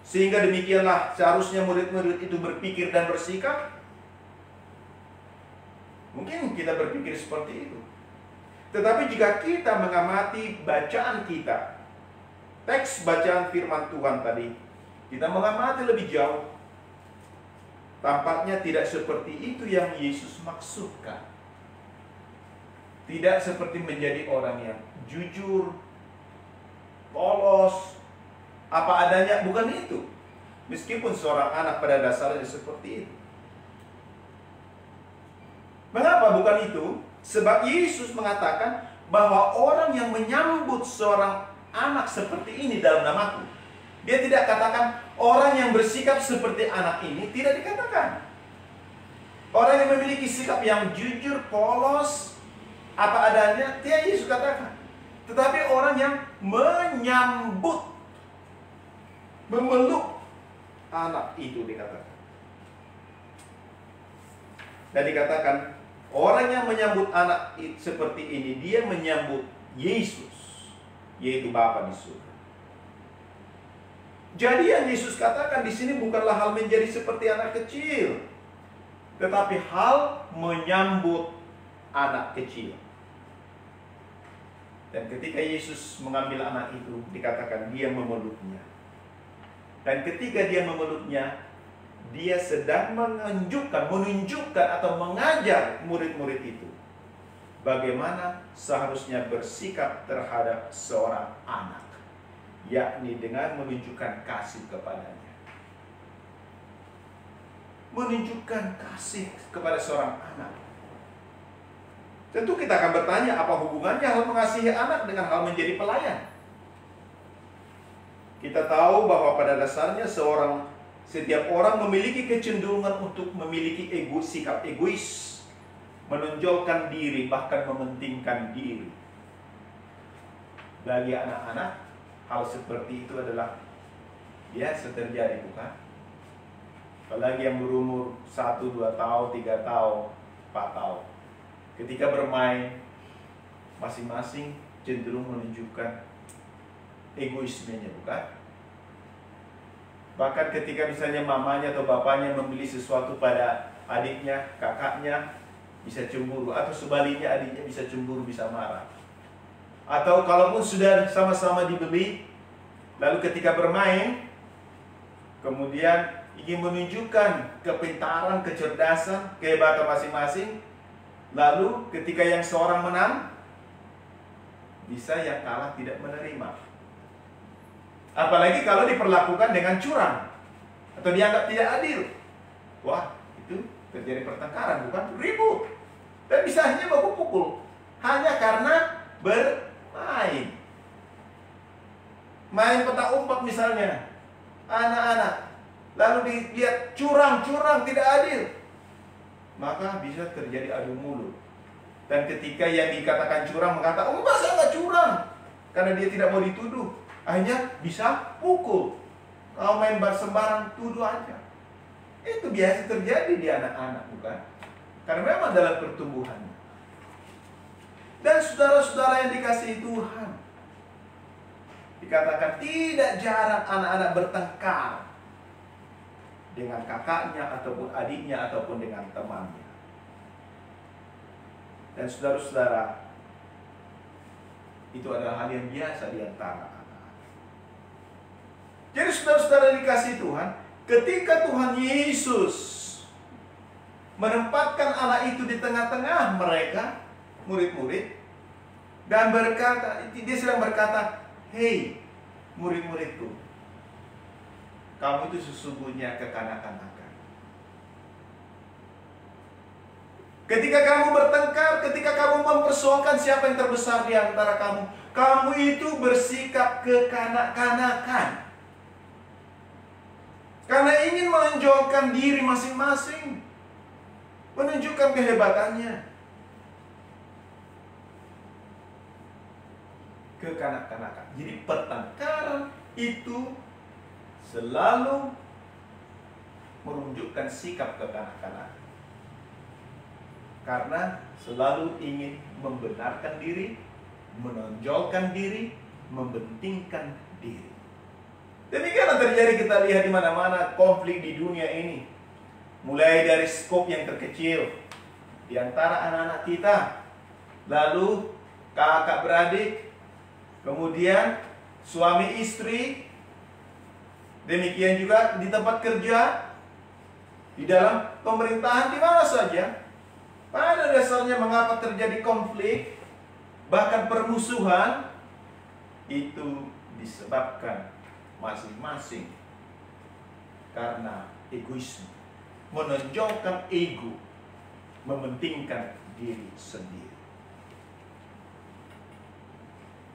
sehingga demikianlah seharusnya murid-murid itu berpikir dan bersikap? Mungkin kita berpikir seperti itu. Tetapi jika kita mengamati bacaan kita, teks bacaan firman Tuhan tadi, kita mengamati lebih jauh, tampaknya tidak seperti itu yang Yesus maksudkan. Tidak seperti menjadi orang yang jujur, polos, apa adanya, bukan itu. Meskipun seorang anak pada dasarnya seperti itu. Mengapa bukan itu? Sebab Yesus mengatakan bahwa orang yang menyambut seorang anak seperti ini dalam namaku, dia tidak katakan orang yang bersikap seperti anak ini, tidak dikatakan. Orang yang memiliki sikap yang jujur, polos, apa adanya, tidak Yesus katakan. Tetapi orang yang menyambut, memeluk anak itu dikatakan. Dan dikatakan, orang yang menyambut anak seperti ini, dia menyambut Yesus, yaitu Bapa di surga. Jadi yang Yesus katakan di sini bukanlah hal menjadi seperti anak kecil, tetapi hal menyambut anak kecil. Dan ketika Yesus mengambil anak itu, dikatakan dia memeluknya. Dan ketika dia memeluknya, dia sedang menunjukkan atau mengajar murid-murid itu bagaimana seharusnya bersikap terhadap seorang anak, yakni dengan menunjukkan kasih kepadanya. Menunjukkan kasih kepada seorang anak. Tentu kita akan bertanya, apa hubungannya hal mengasihi anak dengan hal menjadi pelayan? Kita tahu bahwa pada dasarnya setiap orang memiliki kecenderungan untuk memiliki sikap egois, menonjolkan diri, bahkan mementingkan diri. Bagi anak-anak, hal seperti itu adalah biasa terjadi, bukan? Apalagi yang berumur 1, 2 tahun, 3 tahun, 4 tahun. Ketika bermain, masing-masing cenderung menunjukkan egoismenya, bukan? Bahkan ketika misalnya mamanya atau bapaknya membeli sesuatu pada adiknya, kakaknya, bisa cemburu. Atau sebaliknya, adiknya bisa cemburu, bisa marah. Atau kalaupun sudah sama-sama dibeli, lalu ketika bermain, kemudian ingin menunjukkan kepintaran, kecerdasan, kehebatan masing-masing, lalu ketika yang seorang menang, bisa yang kalah tidak menerima. Apalagi kalau diperlakukan dengan curang atau dianggap tidak adil. Wah, itu terjadi pertengkaran, bukan? Ribut. Dan bisa hanya baku pukul. Hanya karena bermain. Main petak umpet misalnya. Anak-anak. Lalu dilihat curang-curang, tidak adil. Maka bisa terjadi adu mulut. Dan ketika yang dikatakan curang mengatakan, oh enggak, saya enggak curang. Karena dia tidak mau dituduh. Akhirnya bisa pukul. Kalau main bar sembarang, tuduh aja. Itu biasa terjadi di anak-anak, bukan? Karena memang dalam pertumbuhannya. Dan saudara-saudara yang dikasihi Tuhan, dikatakan tidak jarang anak-anak bertengkar dengan kakaknya, ataupun adiknya, ataupun dengan temannya. Dan saudara-saudara, itu adalah hal yang biasa di antara anak. Jadi saudara-saudara dikasihi Tuhan, ketika Tuhan Yesus menempatkan anak itu di tengah-tengah mereka, murid-murid, dan berkata, dia sedang berkata, "Hei, murid-muridku, kamu itu sesungguhnya kekanak-kanakan. Ketika kamu bertengkar, ketika kamu mempersoalkan siapa yang terbesar di antara kamu, kamu itu bersikap kekanak-kanakan. Karena ingin menonjolkan diri masing-masing, menunjukkan kehebatannya. Kekanak-kanakan. Jadi pertengkaran itu selalu menunjukkan sikap kekanak-kanakan. Karena selalu ingin membenarkan diri, menonjolkan diri, membentingkan diri. Demikianlah terjadi, kita lihat di mana-mana konflik di dunia ini. Mulai dari skop yang terkecil di antara anak-anak kita, lalu kakak beradik, kemudian suami istri, demikian juga di tempat kerja, di dalam pemerintahan, di mana saja. Pada dasarnya mengapa terjadi konflik, bahkan permusuhan, itu disebabkan masing-masing karena egoisme, menonjolkan ego, mementingkan diri sendiri.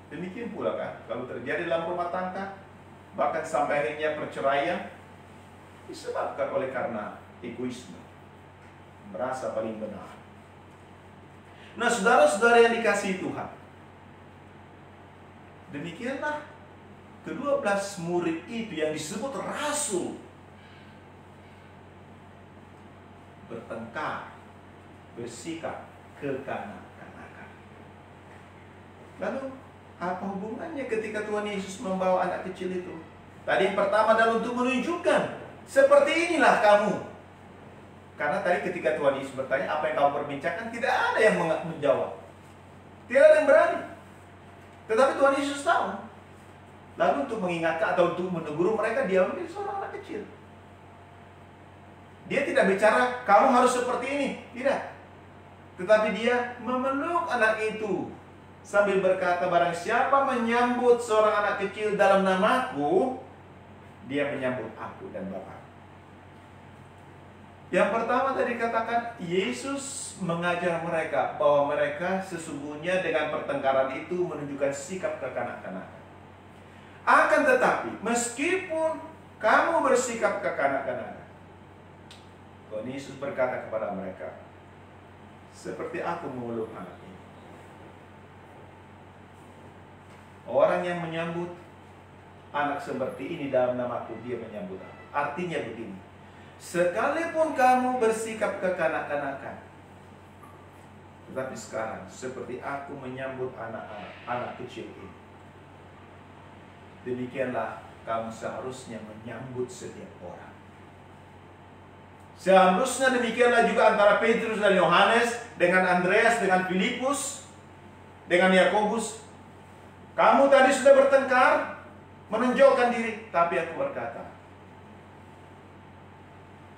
Demikian pula kan, kalau terjadi dalam rumah tangga, bahkan sampai akhirnya perceraian, disebabkan oleh karena egoisme, merasa paling benar. Nah, saudara-saudara yang dikasihi Tuhan, demikianlah ke-12 murid itu yang disebut rasul bertengkar, bersikap kekanak-kanakan. Lalu apa hubungannya ketika Tuhan Yesus membawa anak kecil itu? Tadi yang pertama adalah untuk menunjukkan seperti inilah kamu. Karena tadi ketika Tuhan Yesus bertanya, apa yang kamu perbincangkan, tidak ada yang menjawab. Tidak ada yang berani. Tetapi Tuhan Yesus tahu. Lalu untuk mengingatkan atau untuk menegur mereka, dia menjadi seorang anak kecil. Dia tidak bicara, kamu harus seperti ini. Tidak. Tetapi dia memeluk anak itu sambil berkata, barang siapa menyambut seorang anak kecil dalam namaku, dia menyambut aku dan Bapa. Yang pertama tadi katakan, Yesus mengajar mereka bahwa mereka sesungguhnya dengan pertengkaran itu menunjukkan sikap kekanak-kanakan. Akan tetapi, meskipun kamu bersikap kekanak-kanakan, Tuhan Yesus berkata kepada mereka, seperti aku memeluk anak ini. Orang yang menyambut anak seperti ini dalam namaku, dia menyambut aku. Artinya begini, sekalipun kamu bersikap kekanak-kanakan, tetapi sekarang seperti aku menyambut anak kecil ini, demikianlah kamu seharusnya menyambut setiap orang. Seharusnya demikianlah juga antara Petrus dan Yohanes, dengan Andreas, dengan Filipus, dengan Yakobus. Kamu tadi sudah bertengkar, menonjolkan diri, tapi aku berkata,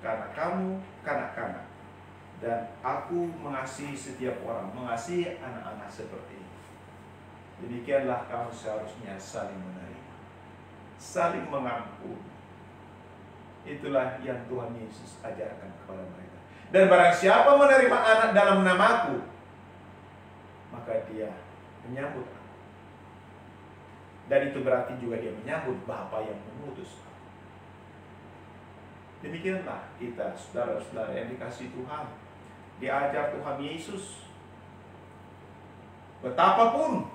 karena kamu kanak-kanak dan aku mengasihi setiap orang, mengasihi anak-anak seperti ini, demikianlah kamu seharusnya saling menerima, saling mengampuni. Itulah yang Tuhan Yesus ajarkan kepada mereka. Dan barang siapa menerima anak dalam namaku, maka dia menyambut aku. Dan itu berarti juga dia menyambut Bapa yang mengutus aku. Demikianlah kita, saudara-saudara yang dikasihi Tuhan, diajar Tuhan Yesus. Betapapun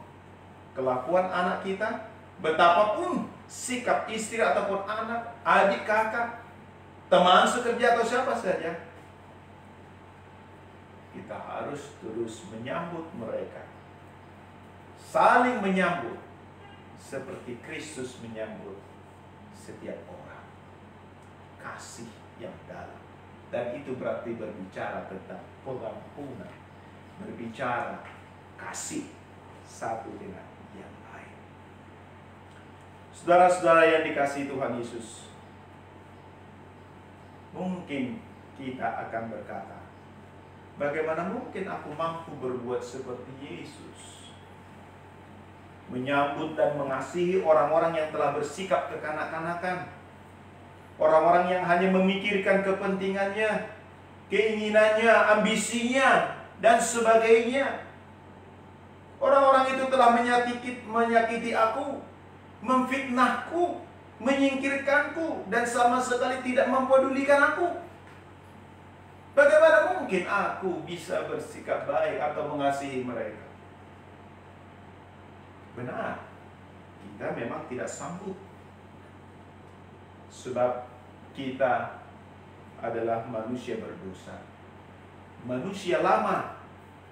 kelakuan anak kita, betapapun sikap istri ataupun anak, adik, kakak, teman sekerja atau siapa saja, kita harus terus menyambut mereka, saling menyambut seperti Kristus menyambut setiap orang. Kasih yang dalam. Dan itu berarti berbicara tentang pengampunan, berbicara kasih satu dengan yang lain. Saudara-saudara yang dikasihi Tuhan Yesus, mungkin kita akan berkata, bagaimana mungkin aku mampu berbuat seperti Yesus? Menyambut dan mengasihi orang-orang yang telah bersikap kekanak-kanakan, orang-orang yang hanya memikirkan kepentingannya, keinginannya, ambisinya, dan sebagainya. Orang-orang itu telah menyakiti aku, memfitnahku, menyingkirkanku, dan sama sekali tidak mempedulikan aku. Bagaimana mungkin aku bisa bersikap baik atau mengasihi mereka? Benar, kita memang tidak sanggup. Sebab kita adalah manusia berdosa. Manusia lama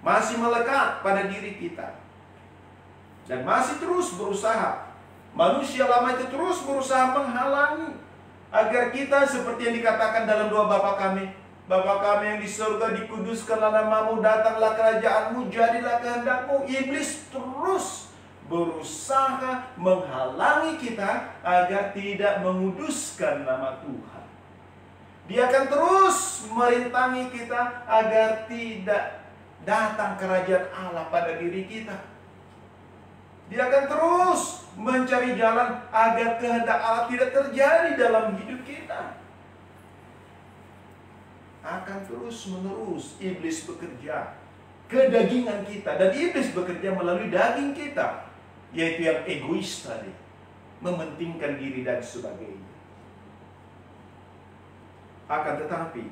masih melekat pada diri kita. Dan masih terus berusaha. Manusia lama itu terus berusaha menghalangi agar kita seperti yang dikatakan dalam doa Bapa kami. Bapa kami yang di surga, dikuduskanlah namamu, datanglah kerajaanmu, jadilah kehendakmu. Iblis terus berusaha menghalangi kita agar tidak menguduskan nama Tuhan. Dia akan terus merintangi kita agar tidak datang kerajaan Allah pada diri kita. Dia akan terus mencari jalan agar kehendak Allah tidak terjadi dalam hidup kita. Akan terus menerus iblis bekerja kedagingan kita, dan iblis bekerja melalui daging kita, yaitu yang egois tadi, mementingkan diri dan sebagainya. Akan tetapi,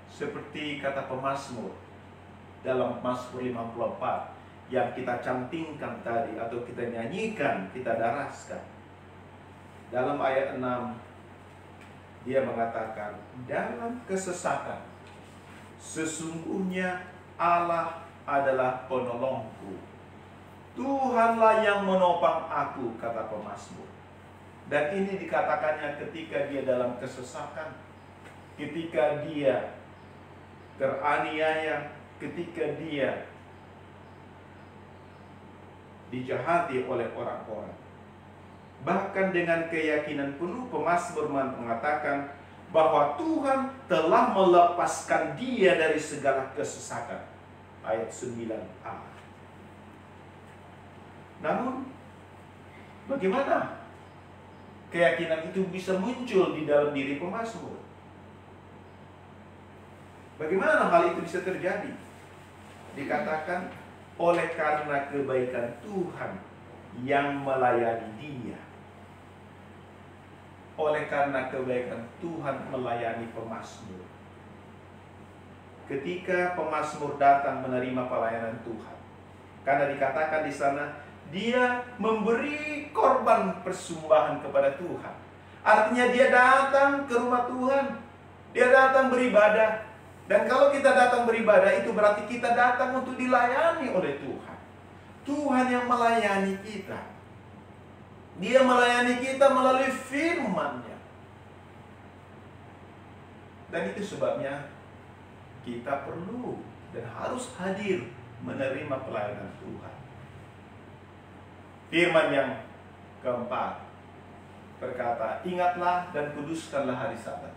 seperti kata pemazmur dalam Mazmur 54 yang kita cantingkan tadi atau kita nyanyikan, kita daraskan, dalam ayat 6 dia mengatakan, dalam kesesatan sesungguhnya Allah adalah penolongku. Tuhanlah yang menopang aku, kata pemazmur. Dan ini dikatakannya ketika dia dalam kesesatan, ketika dia teraniaya, ketika dia dijahati oleh orang-orang. Bahkan dengan keyakinan penuh pemazmur mengatakan bahwa Tuhan telah melepaskan dia dari segala kesesatan. Ayat 9a. Namun, bagaimana keyakinan itu bisa muncul di dalam diri pemazmur? Bagaimana hal itu bisa terjadi? Dikatakan oleh karena kebaikan Tuhan yang melayani dia. Oleh karena kebaikan Tuhan melayani pemazmur. Ketika pemazmur datang menerima pelayanan Tuhan, karena dikatakan di sana dia memberi korban persembahan kepada Tuhan. Artinya dia datang ke rumah Tuhan, dia datang beribadah. Dan kalau kita datang beribadah, itu berarti kita datang untuk dilayani oleh Tuhan. Tuhan yang melayani kita. Dia melayani kita melalui firman-Nya. Dan itu sebabnya kita perlu dan harus hadir menerima pelayanan Tuhan. Firman yang keempat berkata, ingatlah dan kuduskanlah hari Sabat.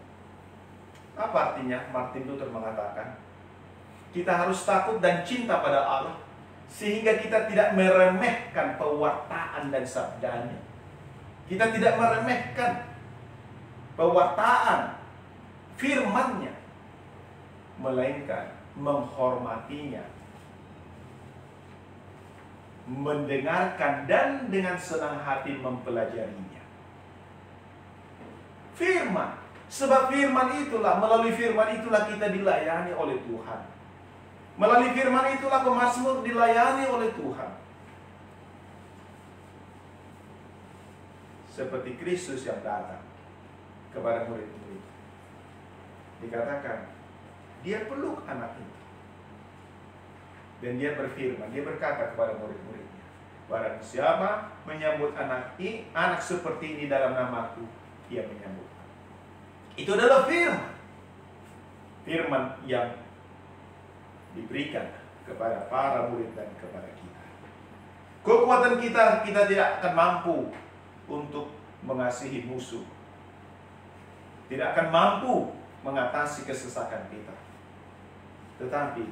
Apa artinya? Martin Luther mengatakan, kita harus takut dan cinta pada Allah, sehingga kita tidak meremehkan pewartaan dan sabdanya. Kita tidak meremehkan pewartaan firman-Nya, melainkan menghormatinya, mendengarkan dan dengan senang hati mempelajarinya. Firman. Sebab firman itulah, melalui firman itulah kita dilayani oleh Tuhan. Melalui firman itulah pemazmur dilayani oleh Tuhan. Seperti Kristus yang datang kepada murid-murid. Dikatakan, dia peluk anak itu. Dan dia berfirman, dia berkata kepada murid-muridnya, barang siapa menyambut anak seperti ini dalam namaku, dia menyambut. Itu adalah firman. Firman yang diberikan kepada para murid dan kepada kita. Kekuatan kita tidak akan mampu untuk mengasihi musuh. Tidak akan mampu mengatasi kesesakan kita. Tetapi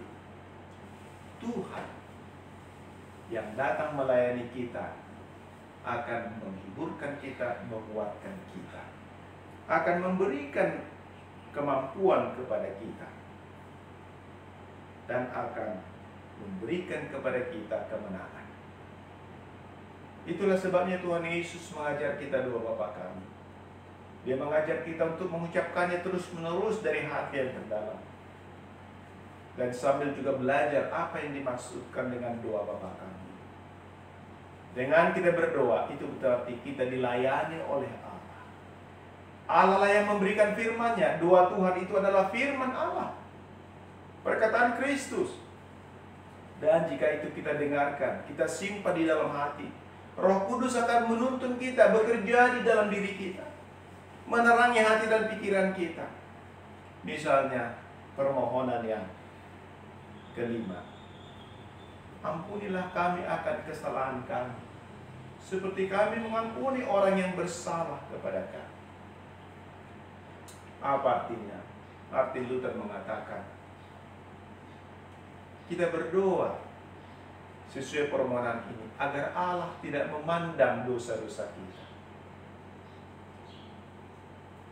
Tuhan yang datang melayani kita akan menghiburkan kita, menguatkan kita, akan memberikan kemampuan kepada kita, dan akan memberikan kepada kita kemenangan. Itulah sebabnya Tuhan Yesus mengajar kita doa Bapa kami. Dia mengajar kita untuk mengucapkannya terus-menerus dari hati yang terdalam. Dan sambil juga belajar apa yang dimaksudkan dengan doa Bapa kami. Dengan kita berdoa, itu berarti kita dilayani oleh Allah. Allah lah yang memberikan firman-Nya. Doa Tuhan itu adalah firman Allah, perkataan Kristus. Dan jika itu kita dengarkan, kita simpan di dalam hati, Roh Kudus akan menuntun kita, bekerja di dalam diri kita, menerangi hati dan pikiran kita. Misalnya permohonan yang kelima, ampunilah kami akan kesalahan kami, seperti kami mengampuni orang yang bersalah kepada kami. Apa artinya? Martin Luther mengatakan, kita berdoa sesuai permohonan ini agar Allah tidak memandang dosa-dosa kita.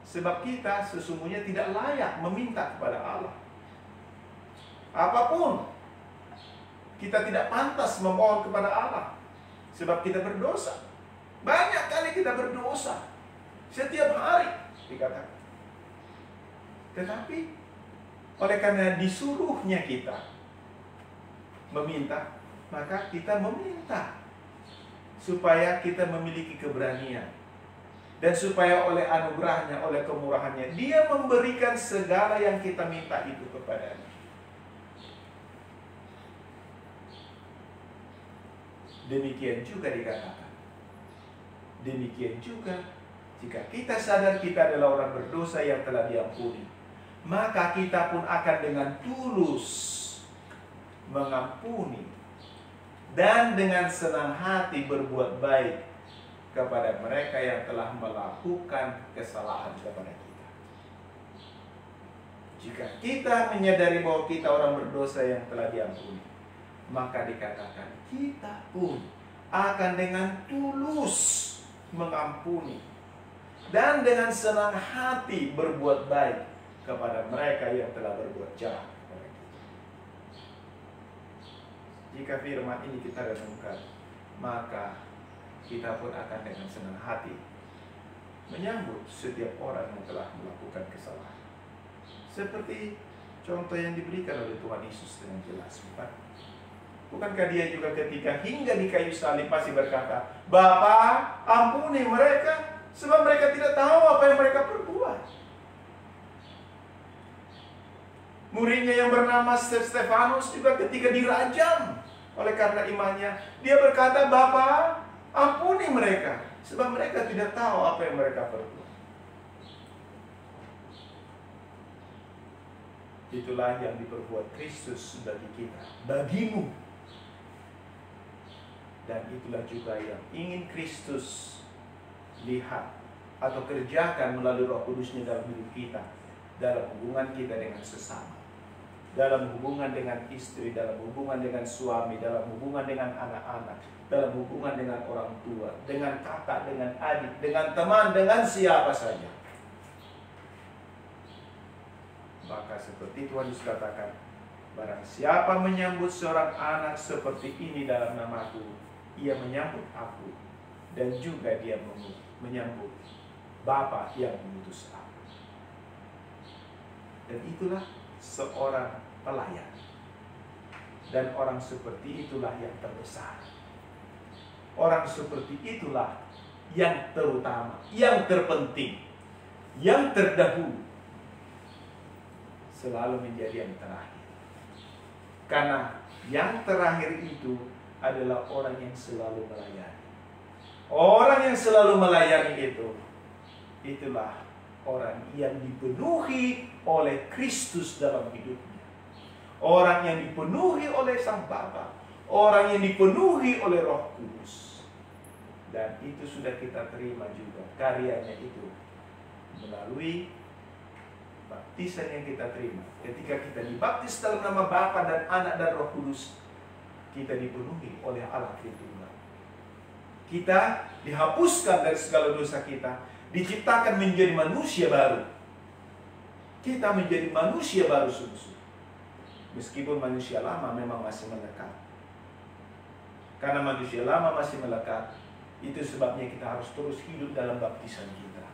Sebab kita sesungguhnya tidak layak meminta kepada Allah apapun. Kita tidak pantas memohon kepada Allah, sebab kita berdosa. Banyak kali kita berdosa, setiap hari dikatakan. Tetapi oleh karena disuruhnya kita meminta, maka kita meminta supaya kita memiliki keberanian, dan supaya oleh anugerahnya, oleh kemurahannya, Dia memberikan segala yang kita minta itu kepadanya. Demikian juga dikatakan, demikian juga jika kita sadar kita adalah orang berdosa yang telah diampuni, maka kita pun akan dengan tulus mengampuni dan dengan senang hati berbuat baik kepada mereka yang telah melakukan kesalahan kepada kita. Jika kita menyadari bahwa kita orang berdosa yang telah diampuni, maka dikatakan kita pun akan dengan tulus mengampuni dan dengan senang hati berbuat baik kepada mereka yang telah berbuat jahat kepada kita. Jika firman ini kita renungkan, maka kita pun akan dengan senang hati menyambut setiap orang yang telah melakukan kesalahan. Seperti contoh yang diberikan oleh Tuhan Yesus dengan jelas, bukan? Bukankah Dia juga ketika hingga di kayu salib masih berkata, Bapa, ampuni mereka, sebab mereka tidak tahu apa yang mereka perbuat. Muridnya yang bernama Stefanus juga ketika dirajam oleh karena imannya, dia berkata, Bapa, ampuni mereka, sebab mereka tidak tahu apa yang mereka perbuat. Itulah yang diperbuat Kristus bagi kita, bagimu. Dan itulah juga yang ingin Kristus lihat atau kerjakan melalui Roh Kudus-Nya dalam hidup kita, dalam hubungan kita dengan sesama, dalam hubungan dengan istri, dalam hubungan dengan suami, dalam hubungan dengan anak-anak, dalam hubungan dengan orang tua, dengan kakak, dengan adik, dengan teman, dengan siapa saja. Maka seperti Tuhan Yesus katakan, barang siapa menyambut seorang anak seperti ini dalam namaku, ia menyambut aku, dan juga dia menyambut Bapa yang mengutus aku. Dan itulah seorang pelayan. Dan orang seperti itulah yang terbesar. Orang seperti itulah yang terutama, yang terpenting, yang terdahulu, selalu menjadi yang terakhir. Karena yang terakhir itu adalah orang yang selalu melayani. Orang yang selalu melayani itulah orang yang dipenuhi oleh Kristus dalam hidupnya. Orang yang dipenuhi oleh Sang Bapa. Orang yang dipenuhi oleh Roh Kudus. Dan itu sudah kita terima juga karyanya itu melalui baptisan yang kita terima. Ketika kita dibaptis dalam nama Bapa dan Anak dan Roh Kudus, kita dipenuhi oleh Allah Tritunggal. Kita dihapuskan dari segala dosa kita, diciptakan menjadi manusia baru. Kita menjadi manusia baru sungguh-sungguh. Meskipun manusia lama memang masih melekat. Karena manusia lama masih melekat, itu sebabnya kita harus terus hidup dalam baptisan kita.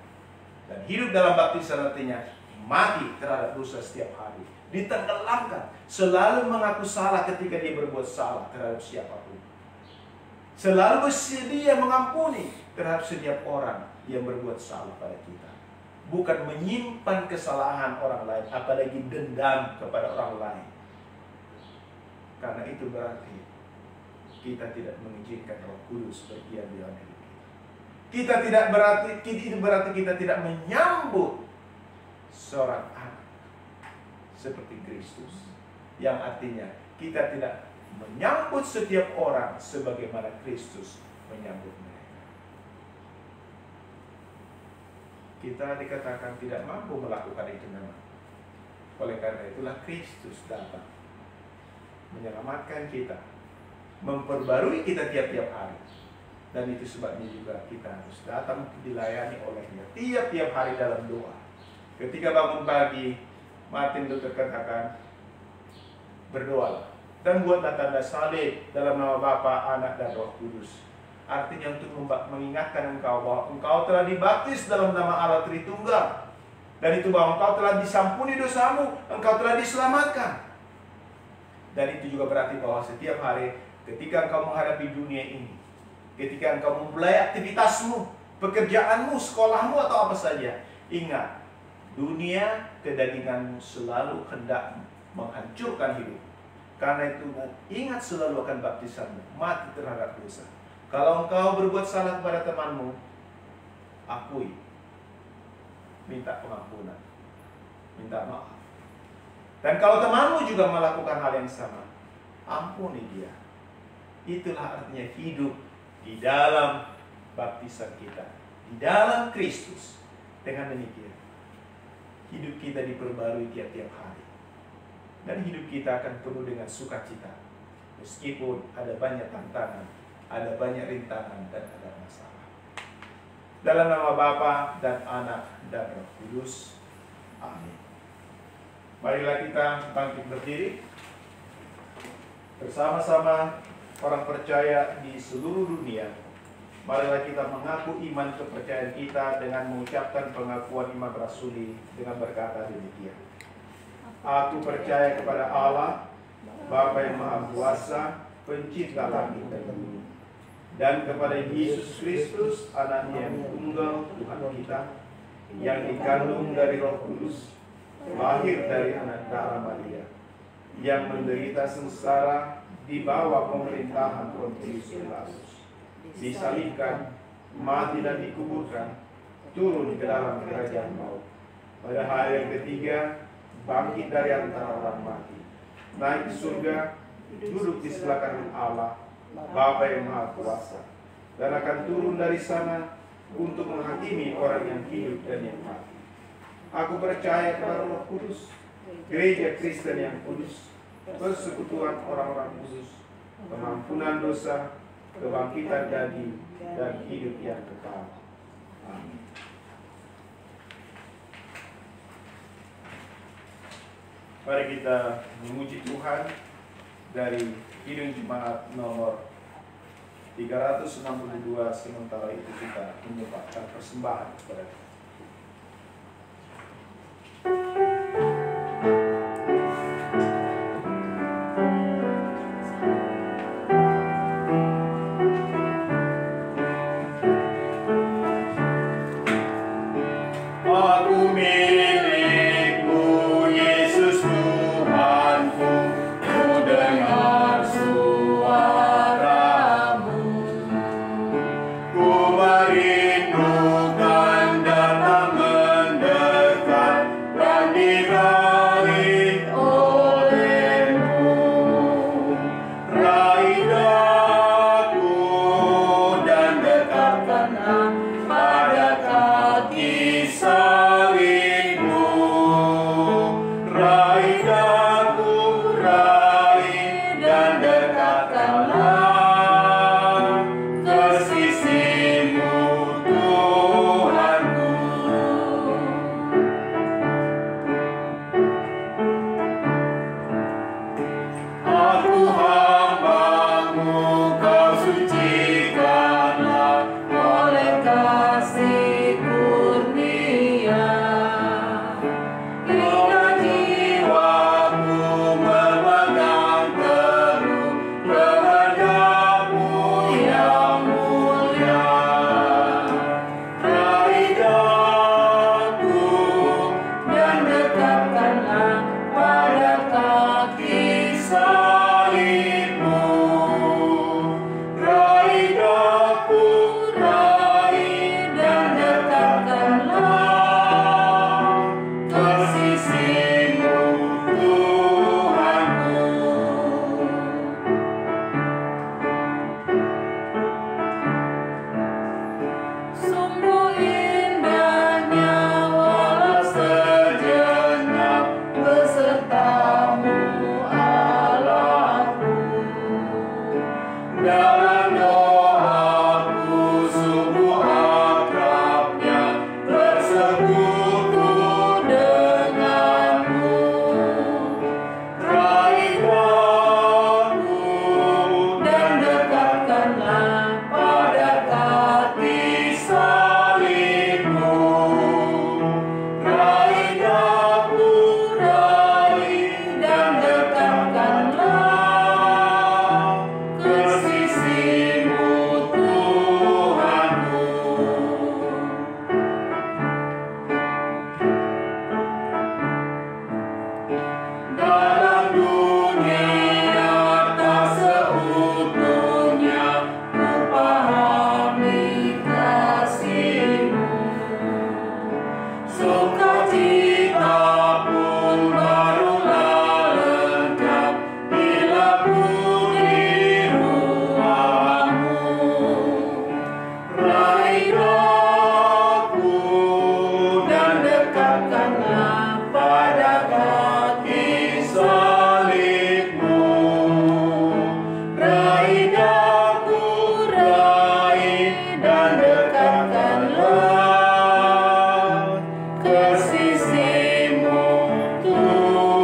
Dan hidup dalam baptisan artinya mati terhadap dosa setiap hari. Ditenggelamkan, selalu mengaku salah ketika dia berbuat salah terhadap siapapun. Selalu bersedia mengampuni terhadap setiap orang yang berbuat salah pada kita. Bukan menyimpan kesalahan orang lain, apalagi dendam kepada orang lain. Karena itu berarti kita tidak mengizinkan Roh Kudus berdiam di dalam hidup kita. Itu berarti kita tidak menyambut seorang anak seperti Kristus, yang artinya kita tidak menyambut setiap orang sebagaimana Kristus menyambut mereka. Kita dikatakan tidak mampu melakukan itu memang. Oleh karena itulah Kristus datang menyelamatkan kita, memperbarui kita tiap-tiap hari. Dan itu sebabnya juga kita harus datang dilayani olehnya tiap-tiap hari dalam doa. Ketika bangun pagi, Martin Luther katakan, berdoalah dan buatlah tanda salib dalam nama Bapa, Anak, dan Roh Kudus. Artinya untuk mengingatkan engkau bahwa engkau telah dibaptis dalam nama Allah Tritunggal. Dan itu bahwa engkau telah disampuni dosamu, engkau telah diselamatkan. Dan itu juga berarti bahwa setiap hari ketika engkau menghadapi dunia ini, ketika engkau memulai aktivitasmu, pekerjaanmu, sekolahmu, atau apa saja, ingat, dunia kedaginganmu selalu hendak menghancurkan hidup. Karena itu ingat selalu akan baptisanmu, mati terhadap dosa. Kalau engkau berbuat salah kepada temanmu, akui, minta pengampunan, minta maaf. Dan kalau temanmu juga melakukan hal yang sama, ampuni dia. Itulah artinya hidup di dalam baptisan kita, di dalam Kristus. Dengan demikian, hidup kita diperbarui tiap-tiap hari. Dan hidup kita akan penuh dengan sukacita. Meskipun ada banyak tantangan, ada banyak rintangan, dan ada masalah. Dalam nama Bapa dan Anak dan Roh Kudus. Amin. Marilah kita bangkit berdiri bersama-sama orang percaya di seluruh dunia. Marilah kita mengaku iman kepercayaan kita dengan mengucapkan pengakuan iman rasuli dengan berkata demikian. Aku percaya kepada Allah, Bapa yang Maha Kuasa, pencipta langit dan bumi, dan kepada Yesus Kristus, Anaknya yang tunggal, Tuhan kita, yang dikandung dari Roh Kudus, lahir dari anak darah Maria, yang menderita sengsara di bawah pemerintahan Pontius Pilatus, disalibkan, mati dan dikuburkan, turun ke dalam kerajaan maut. Pada hari yang ketiga, bangkit dari antara orang mati, naik ke surga, duduk di sebelah kanan Allah, Bapa yang Maha Kuasa, dan akan turun dari sana untuk menghakimi orang yang hidup dan yang mati. Aku percaya kepada Roh Kudus, gereja Kristen yang kudus, persekutuan orang-orang kudus, pengampunan dosa, kebangkitan daging, dan hidup yang kekal. Amin. Mari kita memuji Tuhan dari Kidung Jemaat nomor 362. Sementara itu kita menyembahkan persembahan kepada Tuhan. Merindukan dan dalam doaku sungguh akrabnya bersekutu denganmu. Raih aku dan dekatkanlah pada kaki salibmu. Raih aku, raih dan dekatkanlah ke sisimu Tuhanku. Dalam dunia tak seutuhnya ku pahami kasih-Mu. Sukacita pun barulah lengkap bila ku di rumah-Mu. Raih aku dan dekatkanlah pada kaki salib-Mu. Raih aku, raih dan dekatkanlah ke sisi-Mu Tuhanku.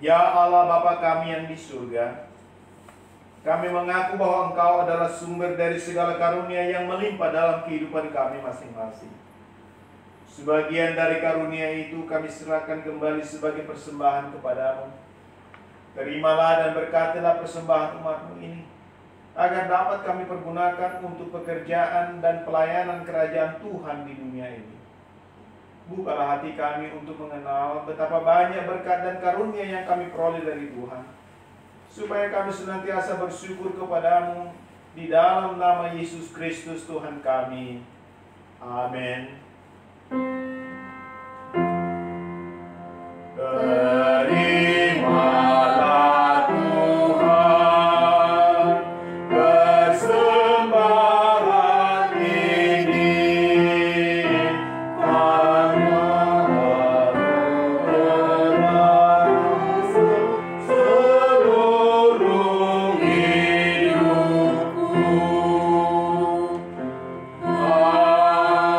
Ya Allah Bapa kami yang di surga, kami mengaku bahwa Engkau adalah sumber dari segala karunia yang melimpah dalam kehidupan kami masing-masing. Sebagian dari karunia itu kami serahkan kembali sebagai persembahan kepadamu. Terimalah dan berkatilah persembahan umat-Mu ini, agar dapat kami pergunakan untuk pekerjaan dan pelayanan kerajaan Tuhan di dunia ini. Bukalah hati kami untuk mengenal betapa banyak berkat dan karunia yang kami peroleh dari Tuhan, supaya kami senantiasa bersyukur kepadamu di dalam nama Yesus Kristus Tuhan kami. Amin. Terimalah Tuhan persembahan ini, karena seluruh hidupku. Amin.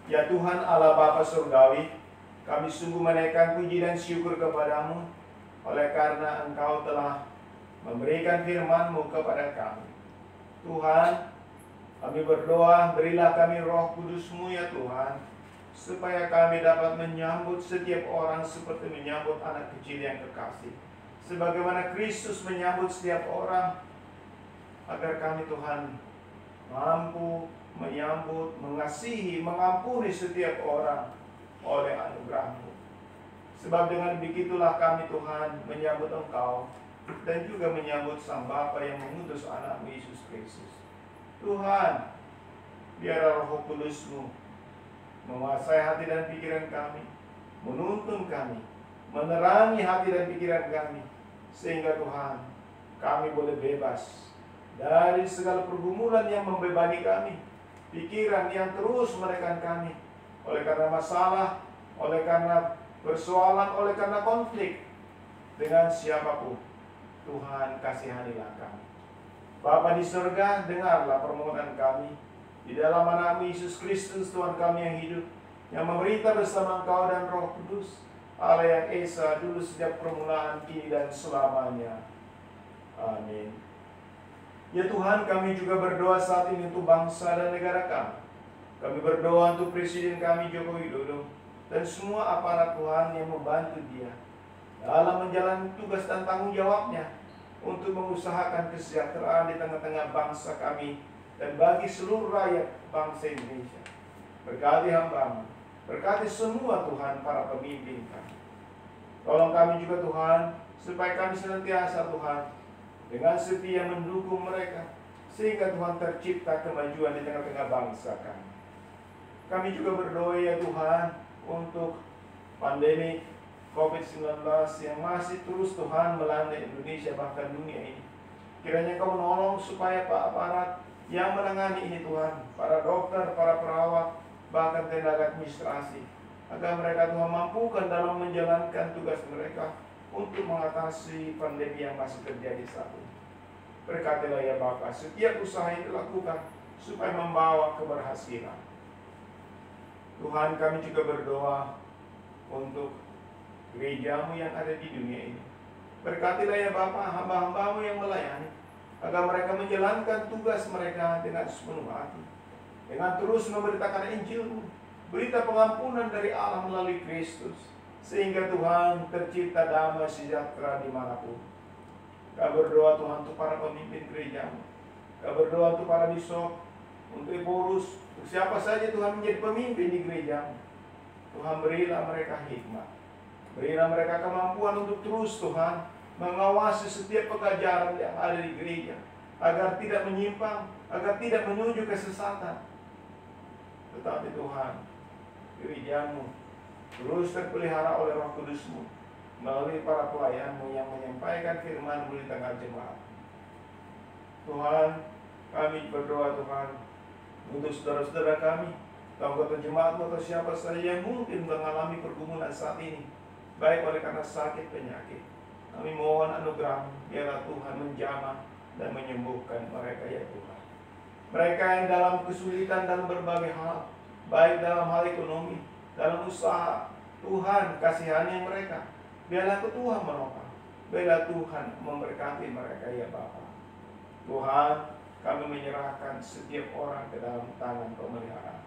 Ya Tuhan Allah Bapa Surgawi, kami sungguh menaikkan puji dan syukur kepadamu oleh karena Engkau telah memberikan firman-Mu kepada kami. Tuhan, kami berdoa, berilah kami Roh Kudus-Mu ya Tuhan, supaya kami dapat menyambut setiap orang seperti menyambut anak kecil yang kekasih, sebagaimana Kristus menyambut setiap orang, agar kami Tuhan mampu menyambut, mengasihi, mengampuni setiap orang oleh anugerah-Mu. Sebab dengan begitulah kami Tuhan menyambut Engkau dan juga menyambut Sang Bapa yang mengutus anak-Mu Yesus Kristus. Tuhan, biarlah Roh Kudus-Mu menguasai hati dan pikiran kami, menuntun kami, menerangi hati dan pikiran kami, sehingga Tuhan, kami boleh bebas dari segala pergumulan yang membebani kami, pikiran yang terus menekan kami, oleh karena masalah, oleh karena persoalan, oleh karena konflik dengan siapapun. Tuhan, kasihanilah kami. Bapa di surga, dengarlah permohonan kami di dalam anak-Mu Yesus Kristus Tuhan kami yang hidup, yang memerintah bersama Engkau dan Roh Kudus, Allah yang Esa, dulu sejak permulaan, kini dan selamanya. Amin. Ya Tuhan, kami juga berdoa saat ini untuk bangsa dan negara kami. Kami berdoa untuk Presiden kami Joko Widodo dan semua aparat Tuhan yang membantu dia dalam menjalani tugas dan tanggung jawabnya untuk mengusahakan kesejahteraan di tengah-tengah bangsa kami dan bagi seluruh rakyat bangsa Indonesia. Berkati hamba-Mu, berkati semua Tuhan para pemimpin kami. Tolong kami juga Tuhan, supaya kami senantiasa Tuhan dengan setia mendukung mereka, sehingga Tuhan tercipta kemajuan di tengah-tengah bangsa kami. Kami juga berdoa ya Tuhan untuk pandemi COVID-19 yang masih terus Tuhan melanda Indonesia bahkan dunia ini. Kiranya Engkau menolong supaya Pak aparat yang menangani ini Tuhan, para dokter, para perawat, bahkan tenaga administrasi, agar mereka Tuhan mampukan dalam menjalankan tugas mereka untuk mengatasi pandemi yang masih terjadi saat ini. Berkatilah ya Bapa, setiap usaha yang dilakukan supaya membawa keberhasilan. Tuhan, kami juga berdoa untuk gerejamu yang ada di dunia ini. Berkatilah ya Bapa, hamba-hambamu yang melayani, agar mereka menjalankan tugas mereka dengan sepenuh hati, dengan terus memberitakan Injil-Mu, berita pengampunan dari Allah melalui Kristus, sehingga Tuhan tercipta damai sejahtera dimanapun. Kami berdoa Tuhan untuk para pemimpin gereja-Mu, kami berdoa untuk para bishop, untuk pengurus, untuk siapa saja Tuhan menjadi pemimpin di gereja-Mu. Tuhan, berilah mereka hikmat, berilah mereka kemampuan untuk terus Tuhan mengawasi setiap pekerjaan yang ada di gereja, agar tidak menyimpang, agar tidak menuju kesesatan. Tetapi Tuhan, gereja-Mu terus terpelihara oleh Roh Kudus-Mu melalui para pelayan-Mu yang menyampaikan firman-Mu di tengah jemaat. Tuhan, kami berdoa Tuhan untuk saudara-saudara kami, anggota jemaat-Mu atau siapa saja yang mungkin mengalami pergumulan saat ini, baik oleh karena sakit penyakit. Kami mohon anugerah, biarlah Tuhan menjamah dan menyembuhkan mereka ya Tuhan. Mereka yang dalam kesulitan dalam berbagai hal, baik dalam hal ekonomi, dalam usaha, Tuhan kasihani mereka. Biarlah Tuhan menopang, biarlah Tuhan memberkati mereka ya Bapa. Tuhan, kami menyerahkan setiap orang ke dalam tangan pemeliharaan.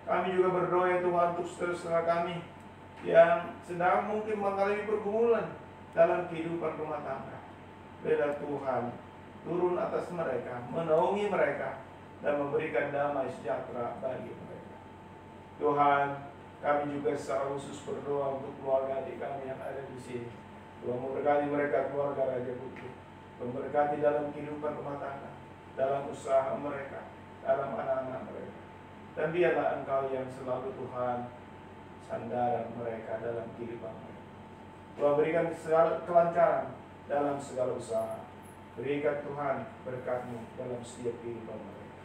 Kami juga berdoa ya Tuhan untuk saudara-saudara kami yang sedang mungkin mengalami pergumulan dalam kehidupan rumah tangga. Biarlah Tuhan turun atas mereka, menaungi mereka, dan memberikan damai sejahtera bagi mereka. Tuhan, kami juga secara khusus berdoa untuk keluarga adik kami yang ada di sini. Tuhan memberkati mereka, keluarga Raja Putri, memberkati dalam kehidupan rumah tangga, dalam usaha mereka, dalam anak-anak mereka. Dan biarlah Engkau yang selalu Tuhan sandaran mereka dalam kehidupan mereka. Tuhan, berikan segala kelancaran dalam segala usaha. Berikan Tuhan berkat-Mu dalam setiap kehidupan mereka.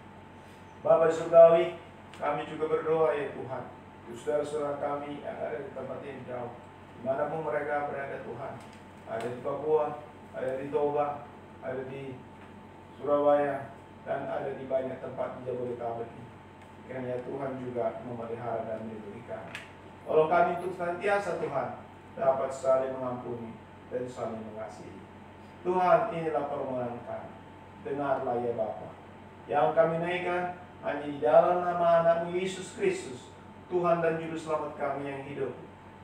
Bapa surgawi, kami juga berdoa ya Tuhan, untuk saudara-saudara kami yang ada di tempat yang jauh, dimanapun mereka berada Tuhan, ada di Papua, ada di Toba, ada di Surabaya, dan ada di banyak tempat di Jabodetabek ini. Kiranya Tuhan juga memelihara dan melindungi kami. Tolong kami untuk senantiasa Tuhan dapat saling mengampuni dan saling mengasihi. Tuhan, inilah permohonan kami. Dengarlah ya Bapa. Yang kami naikkan hanya di dalam nama anak-Mu Yesus Kristus, Tuhan dan Juru Selamat kami yang hidup,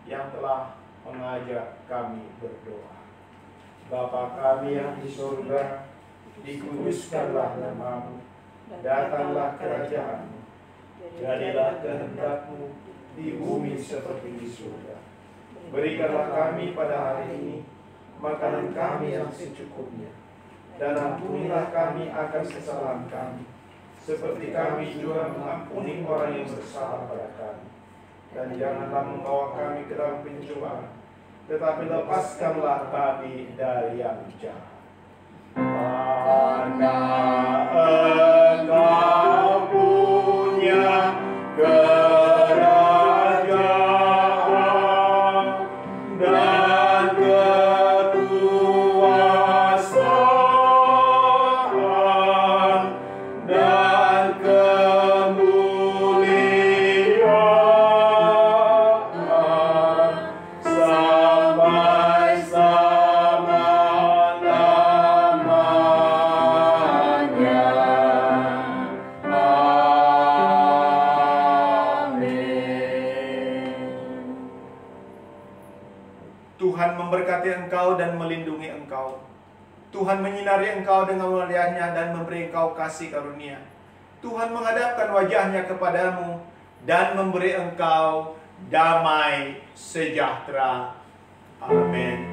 yang telah mengajak kami berdoa. Bapa kami yang di surga, dikuduskanlah nama-Mu, datanglah kerajaan-Mu, jadilah kehendak-Mu di bumi seperti di surga. Berikanlah kami pada hari ini makanan kami yang secukupnya, dan ampunilah kami akan kesalahan kami, seperti kami juga mengampuni orang yang bersalah pada kami. Dan janganlah membawa kami ke dalam pencobaan, tetapi lepaskanlah kami dari yang jahat. Karena Engkau punya kerajaan dan kekuasaan dan kemuliaan sampai selama-lamanya. Tuhan memberkati engkau dan melindungi engkau. Tuhan menyinari engkau dengan wajah-Nya dan memberi engkau kasih karunia. Tuhan menghadapkan wajah-Nya kepadamu dan memberi engkau damai sejahtera. Amin.